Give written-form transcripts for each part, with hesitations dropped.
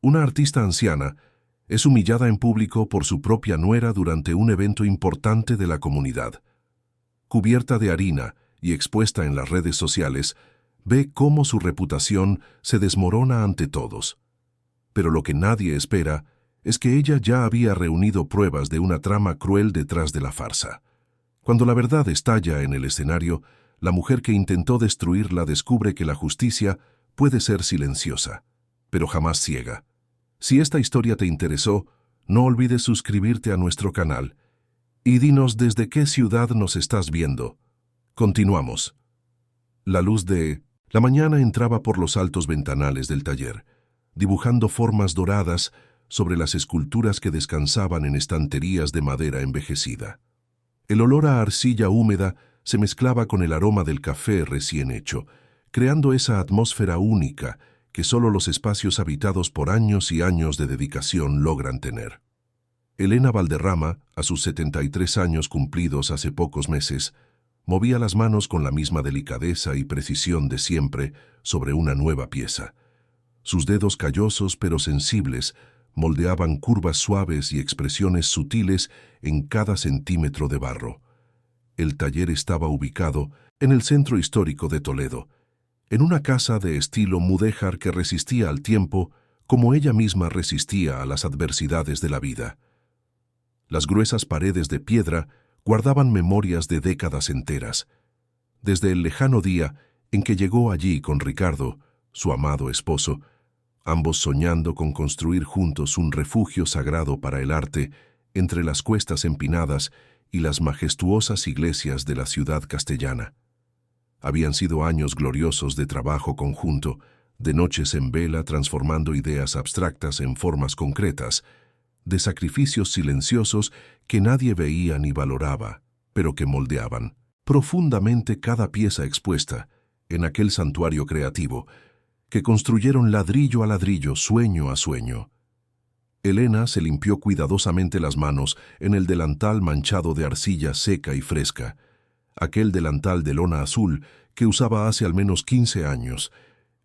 Una artista anciana es humillada en público por su propia nuera durante un evento importante de la comunidad. Cubierta de harina y expuesta en las redes sociales, ve cómo su reputación se desmorona ante todos. Pero lo que nadie espera es que ella ya había reunido pruebas de una trama cruel detrás de la farsa. Cuando la verdad estalla en el escenario, la mujer que intentó destruirla descubre que la justicia puede ser silenciosa, pero jamás ciega. Si esta historia te interesó, no olvides suscribirte a nuestro canal y dinos desde qué ciudad nos estás viendo. Continuamos. La luz de la mañana entraba por los altos ventanales del taller, dibujando formas doradas sobre las esculturas que descansaban en estanterías de madera envejecida. El olor a arcilla húmeda se mezclaba con el aroma del café recién hecho, creando esa atmósfera única que solo los espacios habitados por años y años de dedicación logran tener. Elena Valderrama, a sus 73 años cumplidos hace pocos meses, movía las manos con la misma delicadeza y precisión de siempre sobre una nueva pieza. Sus dedos callosos pero sensibles moldeaban curvas suaves y expresiones sutiles en cada centímetro de barro. El taller estaba ubicado en el centro histórico de Toledo, en una casa de estilo mudéjar que resistía al tiempo como ella misma resistía a las adversidades de la vida. Las gruesas paredes de piedra guardaban memorias de décadas enteras, desde el lejano día en que llegó allí con Ricardo, su amado esposo, ambos soñando con construir juntos un refugio sagrado para el arte entre las cuestas empinadas y las majestuosas iglesias de la ciudad castellana. Habían sido años gloriosos de trabajo conjunto, de noches en vela transformando ideas abstractas en formas concretas, de sacrificios silenciosos que nadie veía ni valoraba, pero que moldeaban profundamente cada pieza expuesta en aquel santuario creativo, que construyeron ladrillo a ladrillo, sueño a sueño. Elena se limpió cuidadosamente las manos en el delantal manchado de arcilla seca y fresca, aquel delantal de lona azul que usaba hace al menos 15 años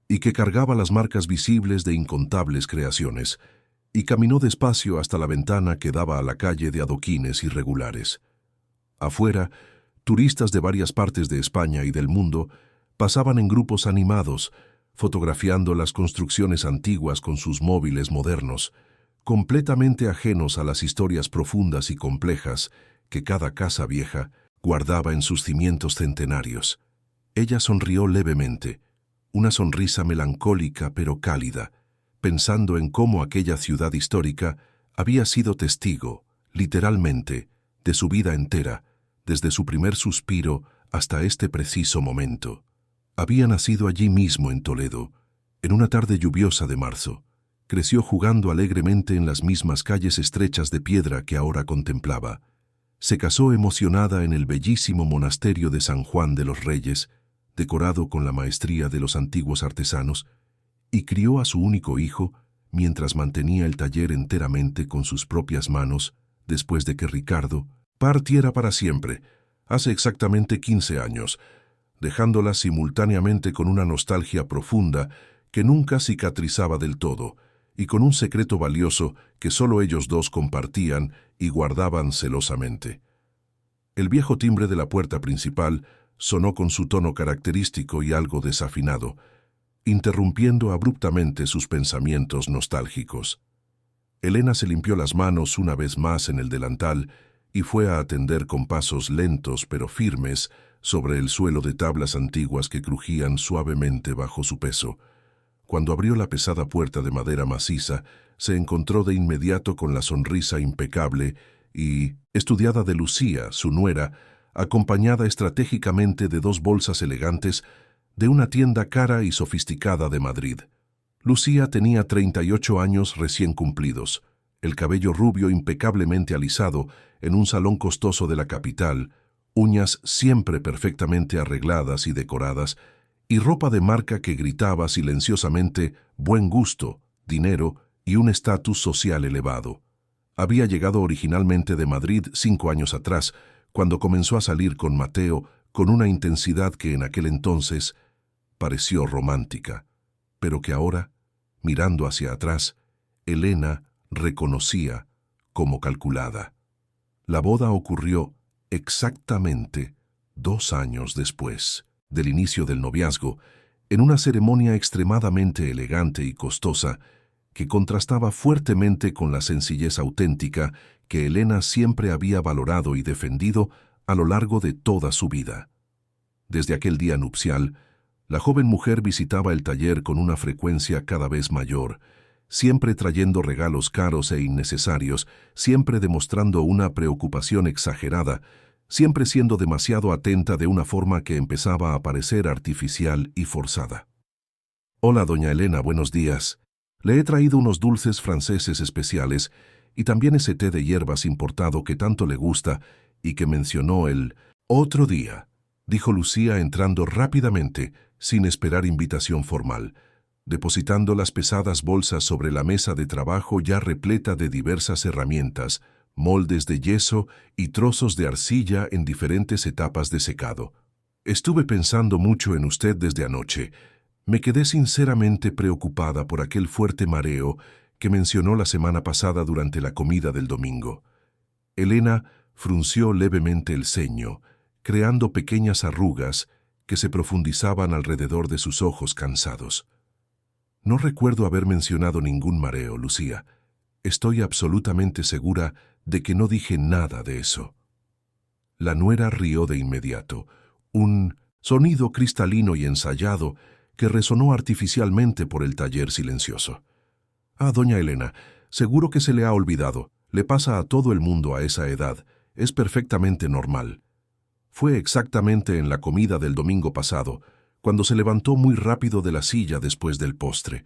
y que cargaba las marcas visibles de incontables creaciones, y caminó despacio hasta la ventana que daba a la calle de adoquines irregulares. Afuera, turistas de varias partes de España y del mundo pasaban en grupos animados, fotografiando las construcciones antiguas con sus móviles modernos, completamente ajenos a las historias profundas y complejas que cada casa vieja guardaba en sus cimientos centenarios. Ella sonrió levemente, una sonrisa melancólica pero cálida, pensando en cómo aquella ciudad histórica había sido testigo, literalmente, de su vida entera, desde su primer suspiro hasta este preciso momento. Había nacido allí mismo en Toledo, en una tarde lluviosa de marzo. Creció jugando alegremente en las mismas calles estrechas de piedra que ahora contemplaba. Se casó emocionada en el bellísimo monasterio de San Juan de los Reyes, decorado con la maestría de los antiguos artesanos, y crió a su único hijo mientras mantenía el taller enteramente con sus propias manos después de que Ricardo partiera para siempre, hace exactamente 15 años, dejándola simultáneamente con una nostalgia profunda que nunca cicatrizaba del todo, y con un secreto valioso que solo ellos dos compartían y guardaban celosamente. El viejo timbre de la puerta principal sonó con su tono característico y algo desafinado, interrumpiendo abruptamente sus pensamientos nostálgicos. Elena se limpió las manos una vez más en el delantal y fue a atender con pasos lentos pero firmes sobre el suelo de tablas antiguas que crujían suavemente bajo su peso. Cuando abrió la pesada puerta de madera maciza, se encontró de inmediato con la sonrisa impecable y estudiada de Lucía, su nuera, acompañada estratégicamente de 2 bolsas elegantes de una tienda cara y sofisticada de Madrid. Lucía tenía 38 años recién cumplidos, el cabello rubio impecablemente alisado en un salón costoso de la capital, uñas siempre perfectamente arregladas y decoradas, y ropa de marca que gritaba silenciosamente buen gusto, dinero y un estatus social elevado. Había llegado originalmente de Madrid 5 años atrás, cuando comenzó a salir con Mateo con una intensidad que en aquel entonces pareció romántica, pero que ahora, mirando hacia atrás, Elena reconocía como calculada. La boda ocurrió exactamente 2 años después del inicio del noviazgo, en una ceremonia extremadamente elegante y costosa que contrastaba fuertemente con la sencillez auténtica que Elena siempre había valorado y defendido a lo largo de toda su vida. Desde aquel día nupcial, la joven mujer visitaba el taller con una frecuencia cada vez mayor, siempre trayendo regalos caros e innecesarios, siempre demostrando una preocupación exagerada, siempre siendo demasiado atenta de una forma que empezaba a parecer artificial y forzada. «Hola, doña Elena, buenos días. Le he traído unos dulces franceses especiales y también ese té de hierbas importado que tanto le gusta y que mencionó el otro día», dijo Lucía entrando rápidamente, sin esperar invitación formal, depositando las pesadas bolsas sobre la mesa de trabajo ya repleta de diversas herramientas, moldes de yeso y trozos de arcilla en diferentes etapas de secado. «Estuve pensando mucho en usted desde anoche. Me quedé sinceramente preocupada por aquel fuerte mareo que mencionó la semana pasada durante la comida del domingo». Elena frunció levemente el ceño, creando pequeñas arrugas que se profundizaban alrededor de sus ojos cansados. «No recuerdo haber mencionado ningún mareo, Lucía. Estoy absolutamente segura de que no dije nada de eso». La nuera rió de inmediato, un sonido cristalino y ensayado que resonó artificialmente por el taller silencioso. «Ah, doña Elena, seguro que se le ha olvidado. Le pasa a todo el mundo a esa edad. Es perfectamente normal. Fue exactamente en la comida del domingo pasado, cuando se levantó muy rápido de la silla después del postre.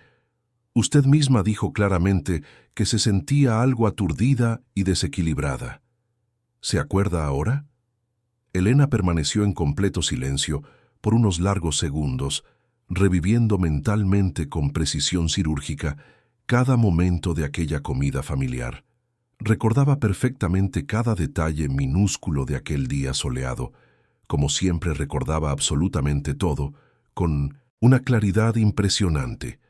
Usted misma dijo claramente que se sentía algo aturdida y desequilibrada. ¿Se acuerda ahora?». Elena permaneció en completo silencio por unos largos segundos, reviviendo mentalmente con precisión cirúrgica cada momento de aquella comida familiar. Recordaba perfectamente cada detalle minúsculo de aquel día soleado, como siempre recordaba absolutamente todo, con una claridad impresionante.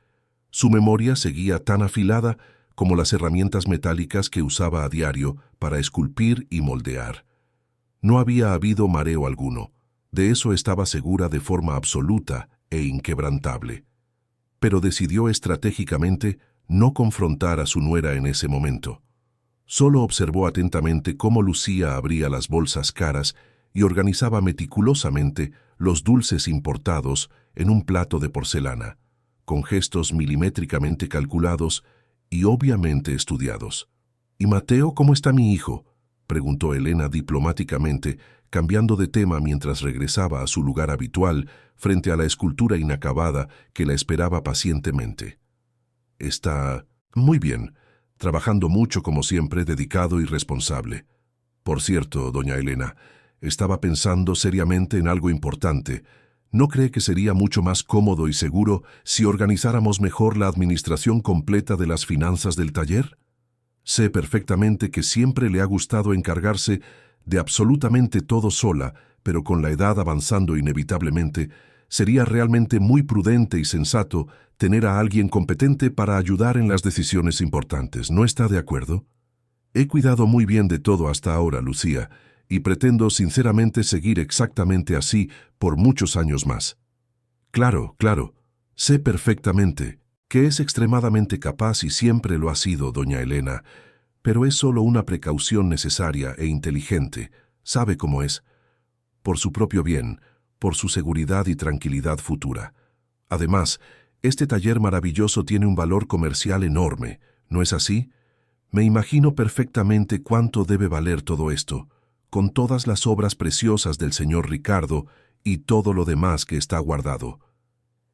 Su memoria seguía tan afilada como las herramientas metálicas que usaba a diario para esculpir y moldear. No había habido mareo alguno, de eso estaba segura de forma absoluta e inquebrantable. Pero decidió estratégicamente no confrontar a su nuera en ese momento. Solo observó atentamente cómo Lucía abría las bolsas caras y organizaba meticulosamente los dulces importados en un plato de porcelana, con gestos milimétricamente calculados y obviamente estudiados. «¿Y Mateo, cómo está mi hijo?», preguntó Elena diplomáticamente, cambiando de tema mientras regresaba a su lugar habitual frente a la escultura inacabada que la esperaba pacientemente. «Está muy bien, trabajando mucho como siempre, dedicado y responsable. Por cierto, doña Elena, estaba pensando seriamente en algo importante. ¿No cree que sería mucho más cómodo y seguro si organizáramos mejor la administración completa de las finanzas del taller? Sé perfectamente que siempre le ha gustado encargarse de absolutamente todo sola, pero con la edad avanzando inevitablemente, sería realmente muy prudente y sensato tener a alguien competente para ayudar en las decisiones importantes. ¿No está de acuerdo? He cuidado muy bien de todo hasta ahora, Lucía, y pretendo sinceramente seguir exactamente así por muchos años más». «Claro, claro, sé perfectamente que es extremadamente capaz y siempre lo ha sido, doña Elena, pero es solo una precaución necesaria e inteligente. Sabe cómo es. Por su propio bien, por su seguridad y tranquilidad futura. Además, este taller maravilloso tiene un valor comercial enorme, ¿no es así? Me imagino perfectamente cuánto debe valer todo esto, con todas las obras preciosas del señor Ricardo y todo lo demás que está guardado».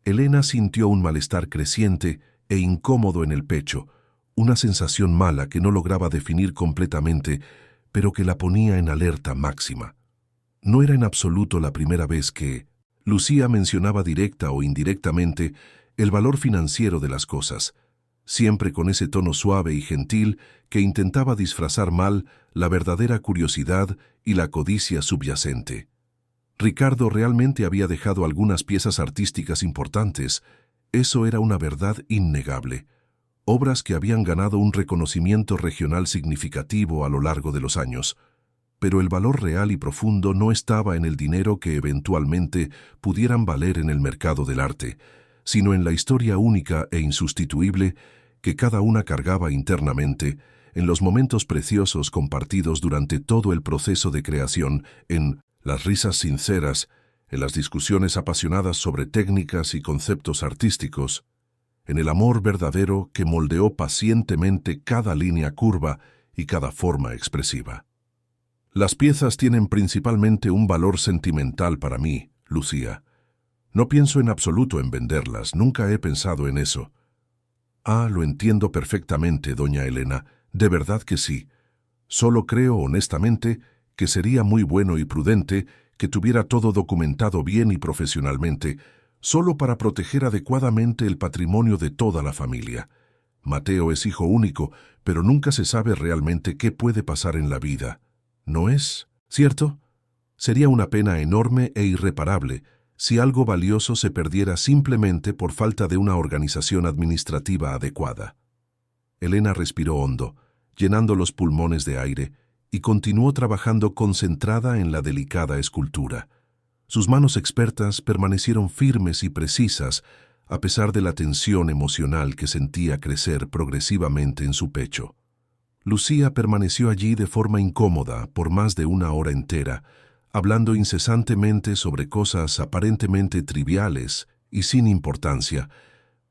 Elena sintió un malestar creciente e incómodo en el pecho, una sensación mala que no lograba definir completamente, pero que la ponía en alerta máxima. No era en absoluto la primera vez que Lucía mencionaba directa o indirectamente el valor financiero de las cosas, siempre con ese tono suave y gentil que intentaba disfrazar mal la verdadera curiosidad y la codicia subyacente. Ricardo realmente había dejado algunas piezas artísticas importantes, eso era una verdad innegable. obras que habían ganado un reconocimiento regional significativo a lo largo de los años. Pero el valor real y profundo no estaba en el dinero que eventualmente pudieran valer en el mercado del arte, sino en la historia única e insustituible que cada una cargaba internamente, en los momentos preciosos compartidos durante todo el proceso de creación, en las risas sinceras, en las discusiones apasionadas sobre técnicas y conceptos artísticos, en el amor verdadero que moldeó pacientemente cada línea curva y cada forma expresiva. Las piezas tienen principalmente un valor sentimental para mí, Lucía. No pienso en absoluto en venderlas, nunca he pensado en eso. Ah, lo entiendo perfectamente, doña Elena, de verdad que sí. Solo creo honestamente que sería muy bueno y prudente que tuviera todo documentado bien y profesionalmente, solo para proteger adecuadamente el patrimonio de toda la familia. Mateo es hijo único, pero nunca se sabe realmente qué puede pasar en la vida. ¿No es cierto? Sería una pena enorme e irreparable si algo valioso se perdiera simplemente por falta de una organización administrativa adecuada. Elena respiró hondo, llenando los pulmones de aire, y continuó trabajando concentrada en la delicada escultura. Sus manos expertas permanecieron firmes y precisas, a pesar de la tensión emocional que sentía crecer progresivamente en su pecho. Lucía permaneció allí de forma incómoda por más de una hora entera, hablando incesantemente sobre cosas aparentemente triviales y sin importancia,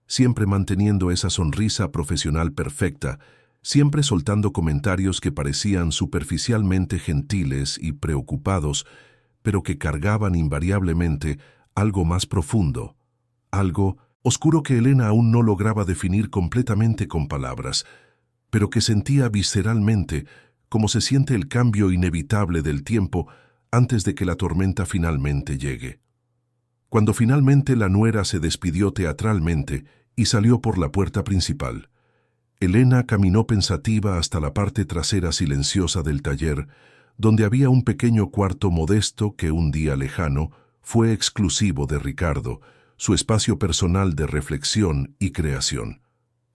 siempre manteniendo esa sonrisa profesional perfecta, siempre soltando comentarios que parecían superficialmente gentiles y preocupados, pero que cargaban invariablemente algo más profundo, algo oscuro que Elena aún no lograba definir completamente con palabras, pero que sentía visceralmente como se siente el cambio inevitable del tiempo antes de que la tormenta finalmente llegue. Cuando finalmente la nuera se despidió teatralmente y salió por la puerta principal, Elena caminó pensativa hasta la parte trasera silenciosa del taller, donde había un pequeño cuarto modesto que un día lejano fue exclusivo de Ricardo, su espacio personal de reflexión y creación.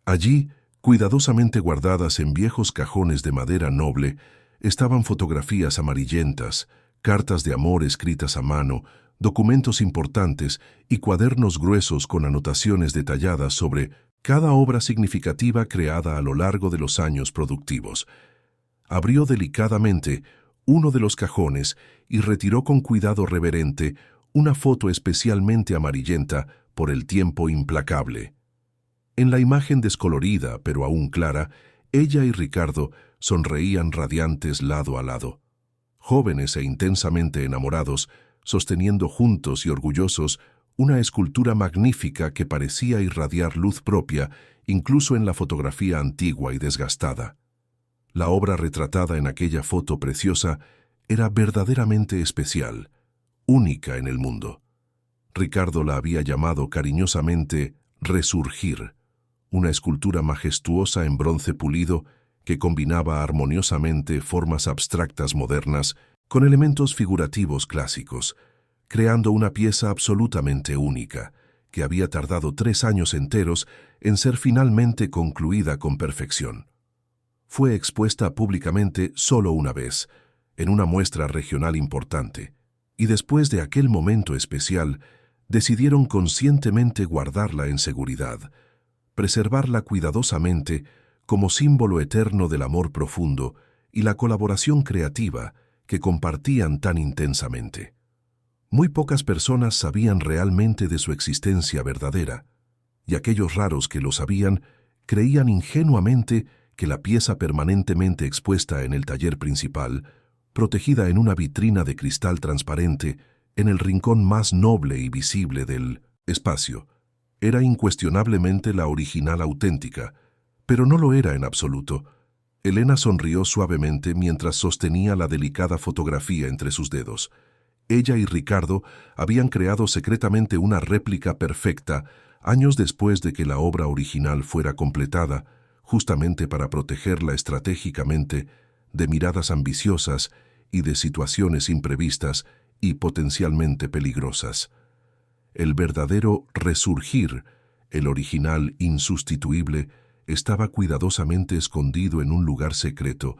Allí, cuidadosamente guardadas en viejos cajones de madera noble, estaban fotografías amarillentas, cartas de amor escritas a mano, documentos importantes y cuadernos gruesos con anotaciones detalladas sobre cada obra significativa creada a lo largo de los años productivos. Abrió delicadamente uno de los cajones y retiró con cuidado reverente una foto especialmente amarillenta por el tiempo implacable. En la imagen descolorida, pero aún clara, ella y Ricardo sonreían radiantes lado a lado. Jóvenes e intensamente enamorados, sosteniendo juntos y orgullosos una escultura magnífica que parecía irradiar luz propia, incluso en la fotografía antigua y desgastada. La obra retratada en aquella foto preciosa era verdaderamente especial, única en el mundo. Ricardo la había llamado cariñosamente Resurgir, una escultura majestuosa en bronce pulido que combinaba armoniosamente formas abstractas modernas con elementos figurativos clásicos, creando una pieza absolutamente única, que había tardado 3 años enteros en ser finalmente concluida con perfección. Fue expuesta públicamente solo una vez, en una muestra regional importante, y después de aquel momento especial, decidieron conscientemente guardarla en seguridad, preservarla cuidadosamente como símbolo eterno del amor profundo y la colaboración creativa que compartían tan intensamente. Muy pocas personas sabían realmente de su existencia verdadera, y aquellos raros que lo sabían creían ingenuamente que la pieza permanentemente expuesta en el taller principal, protegida en una vitrina de cristal transparente, en el rincón más noble y visible del espacio, era incuestionablemente la original auténtica, pero no lo era en absoluto. Elena sonrió suavemente mientras sostenía la delicada fotografía entre sus dedos. Ella y Ricardo habían creado secretamente una réplica perfecta años después de que la obra original fuera completada, justamente para protegerla estratégicamente de miradas ambiciosas y de situaciones imprevistas y potencialmente peligrosas. El verdadero Resurgir, el original insustituible, estaba cuidadosamente escondido en un lugar secreto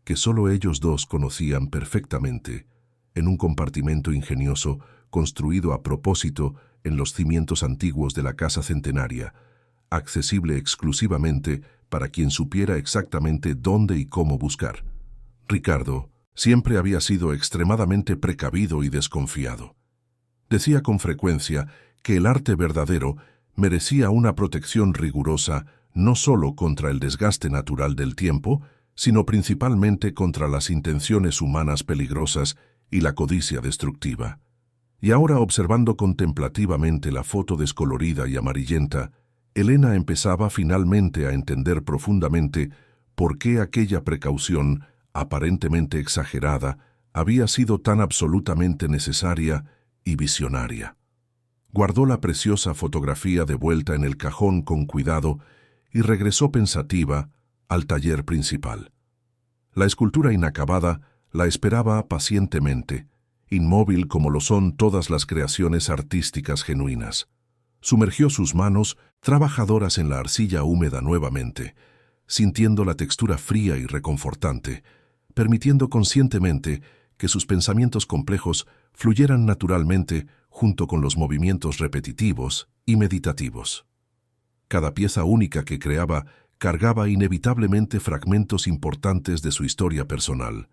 que solo ellos dos conocían perfectamente, en un compartimento ingenioso construido a propósito en los cimientos antiguos de la casa centenaria, accesible exclusivamente para quien supiera exactamente dónde y cómo buscar. Ricardo siempre había sido extremadamente precavido y desconfiado. Decía con frecuencia que el arte verdadero merecía una protección rigurosa no solo contra el desgaste natural del tiempo, sino principalmente contra las intenciones humanas peligrosas y la codicia destructiva. Y ahora, observando contemplativamente la foto descolorida y amarillenta, Elena empezaba finalmente a entender profundamente por qué aquella precaución, aparentemente exagerada, había sido tan absolutamente necesaria y visionaria. Guardó la preciosa fotografía de vuelta en el cajón con cuidado y regresó pensativa al taller principal. La escultura inacabada la esperaba pacientemente, inmóvil como lo son todas las creaciones artísticas genuinas. Sumergió sus manos trabajadoras en la arcilla húmeda nuevamente, sintiendo la textura fría y reconfortante, permitiendo conscientemente que sus pensamientos complejos fluyeran naturalmente junto con los movimientos repetitivos y meditativos. Cada pieza única que creaba cargaba inevitablemente fragmentos importantes de su historia personal.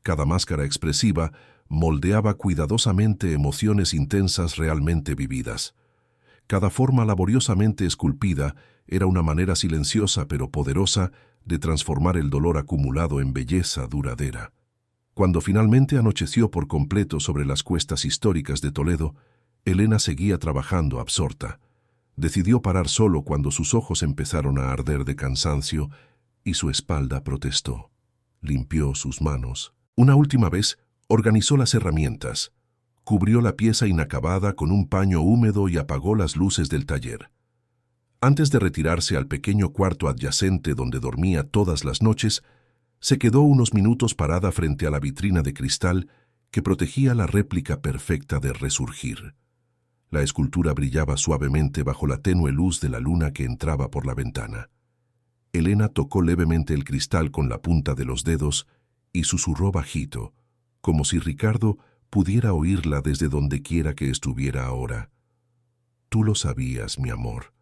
Cada máscara expresiva moldeaba cuidadosamente emociones intensas realmente vividas. Cada forma laboriosamente esculpida era una manera silenciosa pero poderosa de transformar el dolor acumulado en belleza duradera. Cuando finalmente anocheció por completo sobre las cuestas históricas de Toledo, Elena seguía trabajando absorta. Decidió parar solo cuando sus ojos empezaron a arder de cansancio y su espalda protestó. Limpió sus manos. Una última vez, organizó las herramientas, cubrió la pieza inacabada con un paño húmedo y apagó las luces del taller. Antes de retirarse al pequeño cuarto adyacente donde dormía todas las noches, se quedó unos minutos parada frente a la vitrina de cristal que protegía la réplica perfecta de Resurgir. La escultura brillaba suavemente bajo la tenue luz de la luna que entraba por la ventana. Elena tocó levemente el cristal con la punta de los dedos y susurró bajito, como si Ricardo pudiera oírla desde donde quiera que estuviera ahora. Tú lo sabías, mi amor.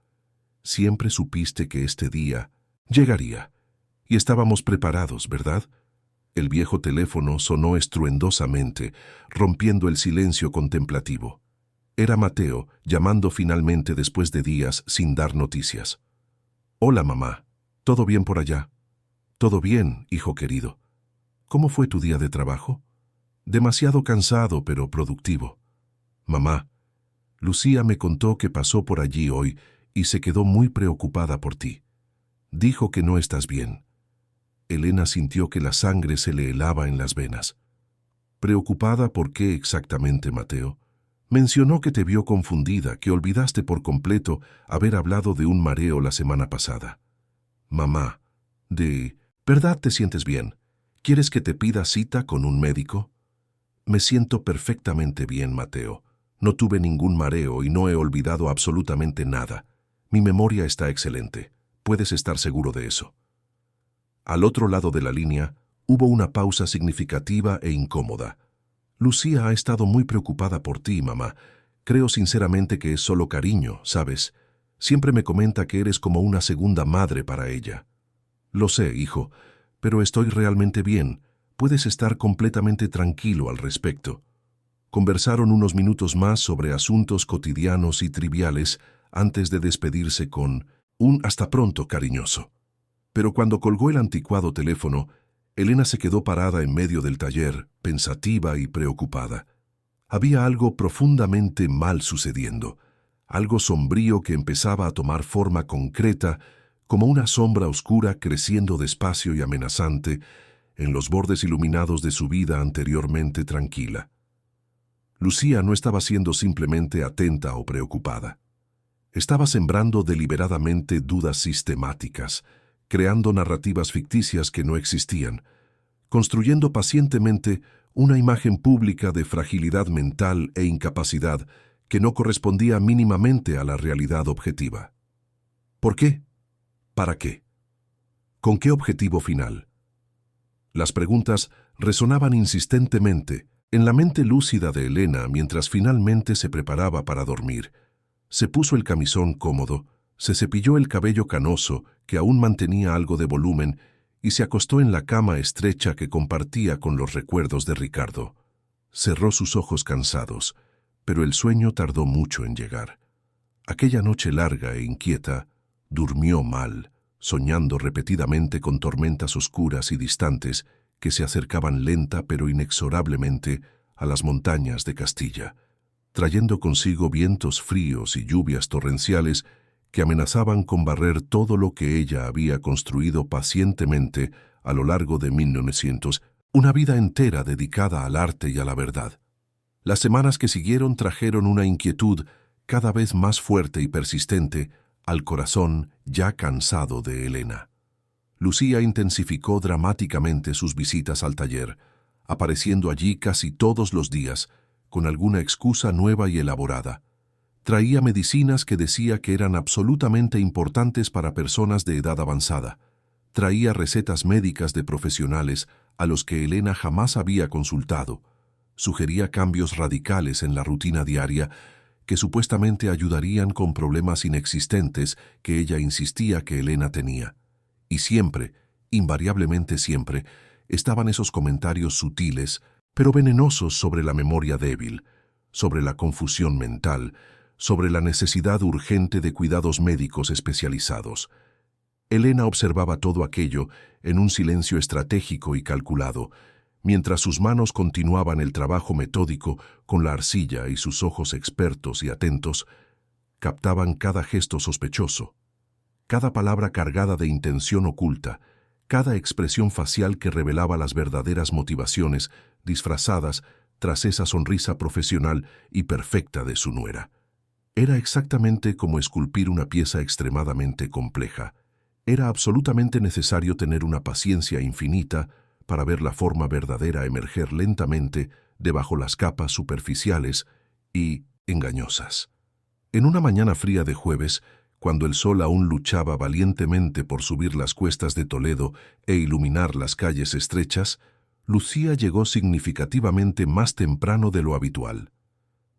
Siempre supiste que este día llegaría. Y estábamos preparados, ¿verdad? El viejo teléfono sonó estruendosamente, rompiendo el silencio contemplativo. Era Mateo, llamando finalmente después de días sin dar noticias. Hola, mamá. ¿Todo bien por allá? Todo bien, hijo querido. ¿Cómo fue tu día de trabajo? Demasiado cansado, pero productivo. Mamá, Lucía me contó que pasó por allí hoy y se quedó muy preocupada por ti. Dijo que no estás bien. Elena sintió que la sangre se le helaba en las venas. ¿Preocupada por qué exactamente, Mateo? Mencionó que te vio confundida, que olvidaste por completo haber hablado de un mareo la semana pasada. Mamá, ¿verdad te sientes bien? ¿Quieres que te pida cita con un médico? Me siento perfectamente bien, Mateo. No tuve ningún mareo y no he olvidado absolutamente nada. Mi memoria está excelente. Puedes estar seguro de eso. Al otro lado de la línea, hubo una pausa significativa e incómoda. Lucía ha estado muy preocupada por ti, mamá. Creo sinceramente que es solo cariño, ¿sabes? Siempre me comenta que eres como una segunda madre para ella. Lo sé, hijo, pero estoy realmente bien. Puedes estar completamente tranquilo al respecto. Conversaron unos minutos más sobre asuntos cotidianos y triviales antes de despedirse con un hasta pronto cariñoso. Pero cuando colgó el anticuado teléfono, Elena se quedó parada en medio del taller, pensativa y preocupada. Había algo profundamente mal sucediendo, algo sombrío que empezaba a tomar forma concreta, como una sombra oscura creciendo despacio y amenazante en los bordes iluminados de su vida anteriormente tranquila. Lucía no estaba siendo simplemente atenta o preocupada. Estaba sembrando deliberadamente dudas sistemáticas, creando narrativas ficticias que no existían, construyendo pacientemente una imagen pública de fragilidad mental e incapacidad que no correspondía mínimamente a la realidad objetiva. ¿Por qué? ¿Para qué? ¿Con qué objetivo final? Las preguntas resonaban insistentemente en la mente lúcida de Elena mientras finalmente se preparaba para dormir. Se puso el camisón cómodo, se cepilló el cabello canoso, que aún mantenía algo de volumen, y se acostó en la cama estrecha que compartía con los recuerdos de Ricardo. Cerró sus ojos cansados, pero el sueño tardó mucho en llegar. Aquella noche larga e inquieta, durmió mal, soñando repetidamente con tormentas oscuras y distantes que se acercaban lenta pero inexorablemente a las montañas de Castilla, trayendo consigo vientos fríos y lluvias torrenciales que amenazaban con barrer todo lo que ella había construido pacientemente a lo largo de 1900, una vida entera dedicada al arte y a la verdad. Las semanas que siguieron trajeron una inquietud cada vez más fuerte y persistente al corazón ya cansado de Elena. Lucía intensificó dramáticamente sus visitas al taller, apareciendo allí casi todos los días, con alguna excusa nueva y elaborada. Traía medicinas que decía que eran absolutamente importantes para personas de edad avanzada. Traía recetas médicas de profesionales a los que Elena jamás había consultado. Sugería cambios radicales en la rutina diaria que supuestamente ayudarían con problemas inexistentes que ella insistía que Elena tenía. Y siempre, invariablemente siempre, estaban esos comentarios sutiles, pero venenosos sobre la memoria débil, sobre la confusión mental, sobre la necesidad urgente de cuidados médicos especializados. Elena observaba todo aquello en un silencio estratégico y calculado, mientras sus manos continuaban el trabajo metódico con la arcilla y sus ojos expertos y atentos captaban cada gesto sospechoso, cada palabra cargada de intención oculta, cada expresión facial que revelaba las verdaderas motivaciones disfrazadas tras esa sonrisa profesional y perfecta de su nuera. Era exactamente como esculpir una pieza extremadamente compleja. Era absolutamente necesario tener una paciencia infinita para ver la forma verdadera emerger lentamente debajo las capas superficiales y engañosas. En una mañana fría de jueves, cuando el sol aún luchaba valientemente por subir las cuestas de Toledo e iluminar las calles estrechas, Lucía llegó significativamente más temprano de lo habitual.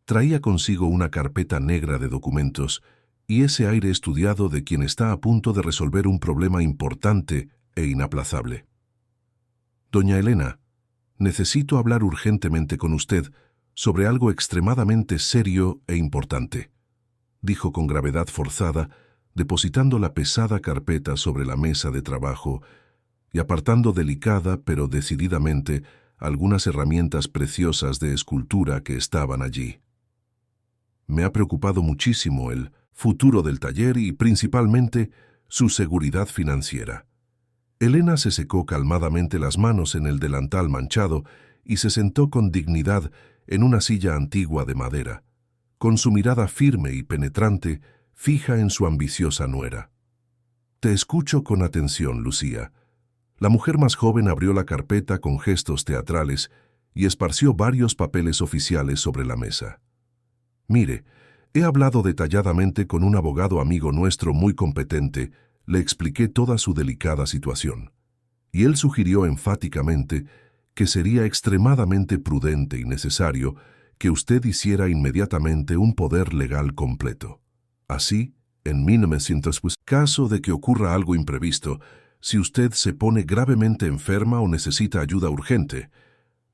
Traía consigo una carpeta negra de documentos y ese aire estudiado de quien está a punto de resolver un problema importante e inaplazable. «Doña Elena, necesito hablar urgentemente con usted sobre algo extremadamente serio e importante», dijo con gravedad forzada, depositando la pesada carpeta sobre la mesa de trabajo y apartando delicada pero decididamente algunas herramientas preciosas de escultura que estaban allí. «Me ha preocupado muchísimo el futuro del taller y principalmente su seguridad financiera». Elena se secó calmadamente las manos en el delantal manchado y se sentó con dignidad en una silla antigua de madera, con su mirada firme y penetrante fija en su ambiciosa nuera. «Te escucho con atención, Lucía». La mujer más joven abrió la carpeta con gestos teatrales y esparció varios papeles oficiales sobre la mesa. «Mire, he hablado detalladamente con un abogado amigo nuestro muy competente», le expliqué toda su delicada situación, y él sugirió enfáticamente que sería extremadamente prudente y necesario que usted hiciera inmediatamente un poder legal completo. Así, en 1900, caso de que ocurra algo imprevisto, si usted se pone gravemente enferma o necesita ayuda urgente,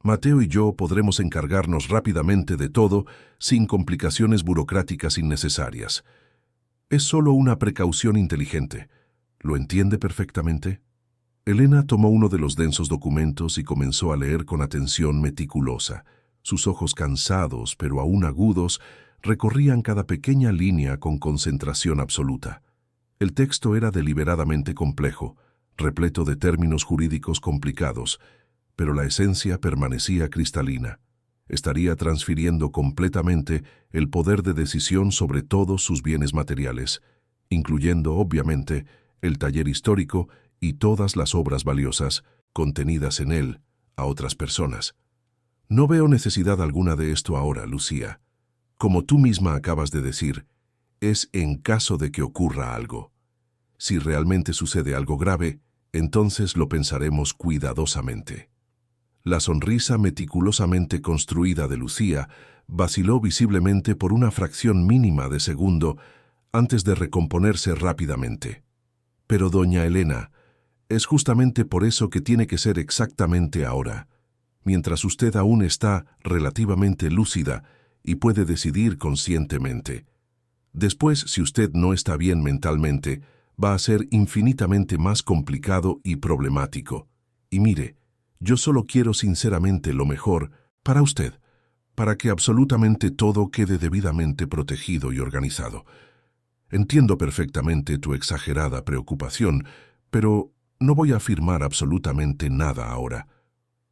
Mateo y yo podremos encargarnos rápidamente de todo sin complicaciones burocráticas innecesarias. Es solo una precaución inteligente. ¿Lo entiende perfectamente?» Elena tomó uno de los densos documentos y comenzó a leer con atención meticulosa. Sus ojos cansados, pero aún agudos, recorrían cada pequeña línea con concentración absoluta. El texto era deliberadamente complejo, repleto de términos jurídicos complicados, pero la esencia permanecía cristalina. Estaría transfiriendo completamente el poder de decisión sobre todos sus bienes materiales, incluyendo, obviamente, el taller histórico y todas las obras valiosas contenidas en él a otras personas. «No veo necesidad alguna de esto ahora, Lucía. Como tú misma acabas de decir, es en caso de que ocurra algo. Si realmente sucede algo grave, entonces lo pensaremos cuidadosamente. La sonrisa meticulosamente construida de Lucía vaciló visiblemente por una fracción mínima de segundo antes de recomponerse rápidamente. Pero doña Elena, es justamente por eso que tiene que ser exactamente ahora, mientras usted aún está relativamente lúcida y puede decidir conscientemente. Después, si usted no está bien mentalmente, va a ser infinitamente más complicado y problemático. Y mire, yo solo quiero sinceramente lo mejor para usted, para que absolutamente todo quede debidamente protegido y organizado. Entiendo perfectamente tu exagerada preocupación, pero no voy a afirmar absolutamente nada ahora.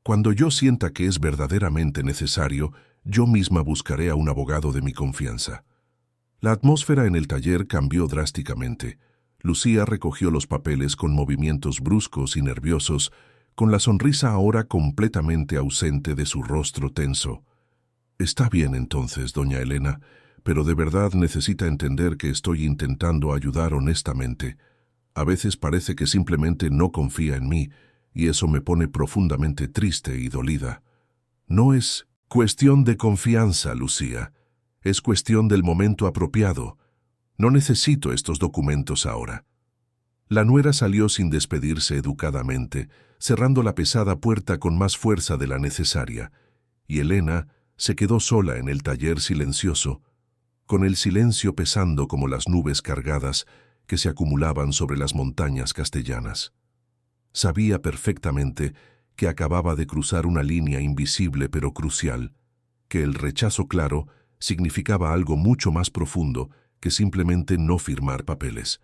Cuando yo sienta que es verdaderamente necesario, yo misma buscaré a un abogado de mi confianza. La atmósfera en el taller cambió drásticamente. Lucía recogió los papeles con movimientos bruscos y nerviosos, con la sonrisa ahora completamente ausente de su rostro tenso. Está bien entonces, doña Elena, pero de verdad necesita entender que estoy intentando ayudar honestamente. A veces parece que simplemente no confía en mí, y eso me pone profundamente triste y dolida. No es cuestión de confianza, Lucía. Es cuestión del momento apropiado. No necesito estos documentos ahora. La nuera salió sin despedirse educadamente, cerrando la pesada puerta con más fuerza de la necesaria, y Elena se quedó sola en el taller silencioso, con el silencio pesando como las nubes cargadas que se acumulaban sobre las montañas castellanas. Sabía perfectamente que acababa de cruzar una línea invisible pero crucial, que el rechazo claro significaba algo mucho más profundo que simplemente no firmar papeles.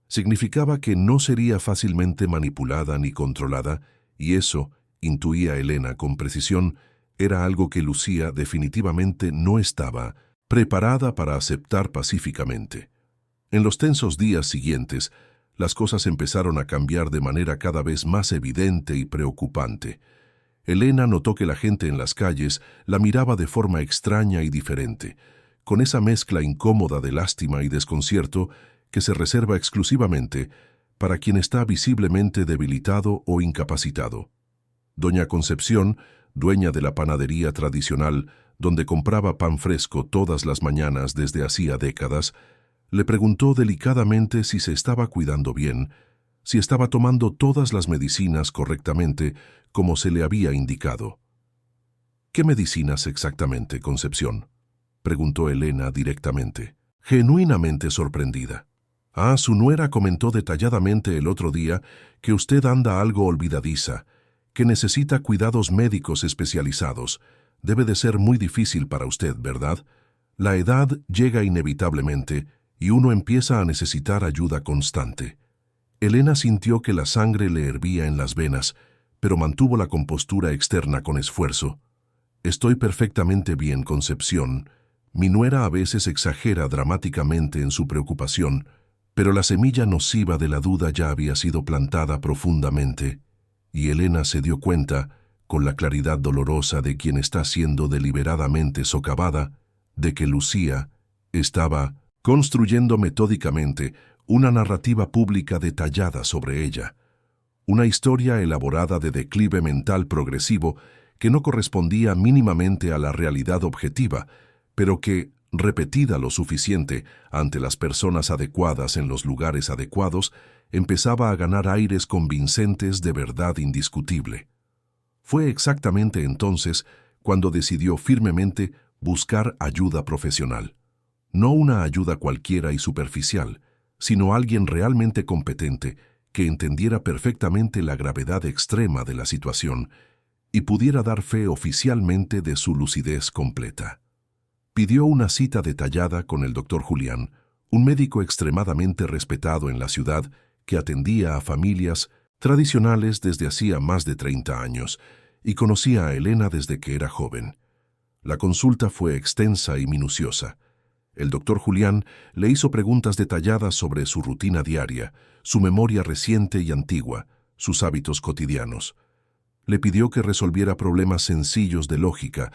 Significaba que no sería fácilmente manipulada ni controlada, y eso, intuía Elena con precisión, era algo que Lucía definitivamente no estaba preparada para aceptar pacíficamente. En los tensos días siguientes, las cosas empezaron a cambiar de manera cada vez más evidente y preocupante. Elena notó que la gente en las calles la miraba de forma extraña y diferente, con esa mezcla incómoda de lástima y desconcierto que se reserva exclusivamente para quien está visiblemente debilitado o incapacitado. Doña Concepción, dueña de la panadería tradicional, donde compraba pan fresco todas las mañanas desde hacía décadas, le preguntó delicadamente si se estaba cuidando bien, si estaba tomando todas las medicinas correctamente como se le había indicado. ¿Qué medicinas exactamente, Concepción?, preguntó Elena directamente, genuinamente sorprendida. Su nuera comentó detalladamente el otro día que usted anda algo olvidadiza, que necesita cuidados médicos especializados. Debe de ser muy difícil para usted, ¿verdad? La edad llega inevitablemente y uno empieza a necesitar ayuda constante. Elena sintió que la sangre le hervía en las venas, pero mantuvo la compostura externa con esfuerzo. Estoy perfectamente bien, Concepción. Mi nuera a veces exagera dramáticamente en su preocupación, pero la semilla nociva de la duda ya había sido plantada profundamente, y Elena se dio cuenta, con la claridad dolorosa de quien está siendo deliberadamente socavada, de que Lucía estaba construyendo metódicamente una narrativa pública detallada sobre ella, una historia elaborada de declive mental progresivo que no correspondía mínimamente a la realidad objetiva, pero que, repetida lo suficiente ante las personas adecuadas en los lugares adecuados, empezaba a ganar aires convincentes de verdad indiscutible. Fue exactamente entonces cuando decidió firmemente buscar ayuda profesional. No una ayuda cualquiera y superficial, sino alguien realmente competente que entendiera perfectamente la gravedad extrema de la situación y pudiera dar fe oficialmente de su lucidez completa. Pidió una cita detallada con el doctor Julián, un médico extremadamente respetado en la ciudad que atendía a familias tradicionales desde hacía más de 30 años y conocía a Elena desde que era joven. La consulta fue extensa y minuciosa. El doctor Julián le hizo preguntas detalladas sobre su rutina diaria, su memoria reciente y antigua, sus hábitos cotidianos. Le pidió que resolviera problemas sencillos de lógica,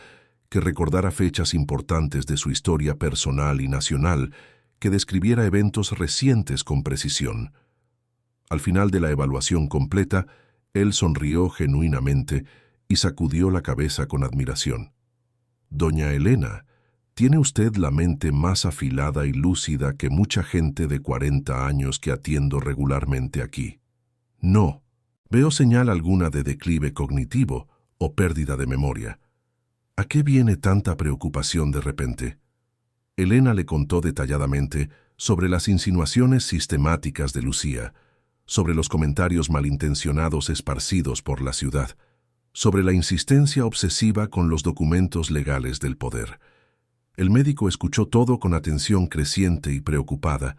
que recordara fechas importantes de su historia personal y nacional, que describiera eventos recientes con precisión. Al final de la evaluación completa, él sonrió genuinamente y sacudió la cabeza con admiración. «Doña Elena, tiene usted la mente más afilada y lúcida que mucha gente de 40 años que atiendo regularmente aquí». «No, veo señal alguna de declive cognitivo o pérdida de memoria. ¿A qué viene tanta preocupación de repente?». Elena le contó detalladamente sobre las insinuaciones sistemáticas de Lucía, sobre los comentarios malintencionados esparcidos por la ciudad, sobre la insistencia obsesiva con los documentos legales del poder. El médico escuchó todo con atención creciente y preocupada,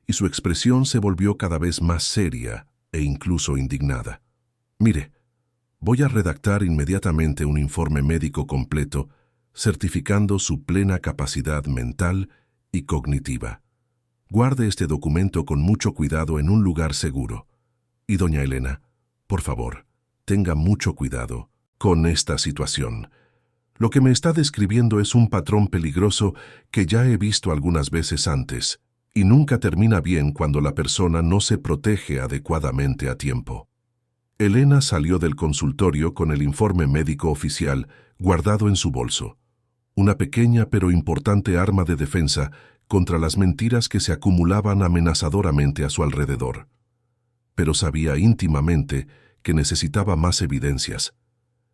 y su expresión se volvió cada vez más seria e incluso indignada. «Mire, voy a redactar inmediatamente un informe médico completo certificando su plena capacidad mental y cognitiva. Guarde este documento con mucho cuidado en un lugar seguro. Y doña Elena, por favor, tenga mucho cuidado con esta situación. Lo que me está describiendo es un patrón peligroso que ya he visto algunas veces antes, y nunca termina bien cuando la persona no se protege adecuadamente a tiempo». Elena salió del consultorio con el informe médico oficial guardado en su bolso, una pequeña pero importante arma de defensa contra las mentiras que se acumulaban amenazadoramente a su alrededor. Pero sabía íntimamente que necesitaba más evidencias.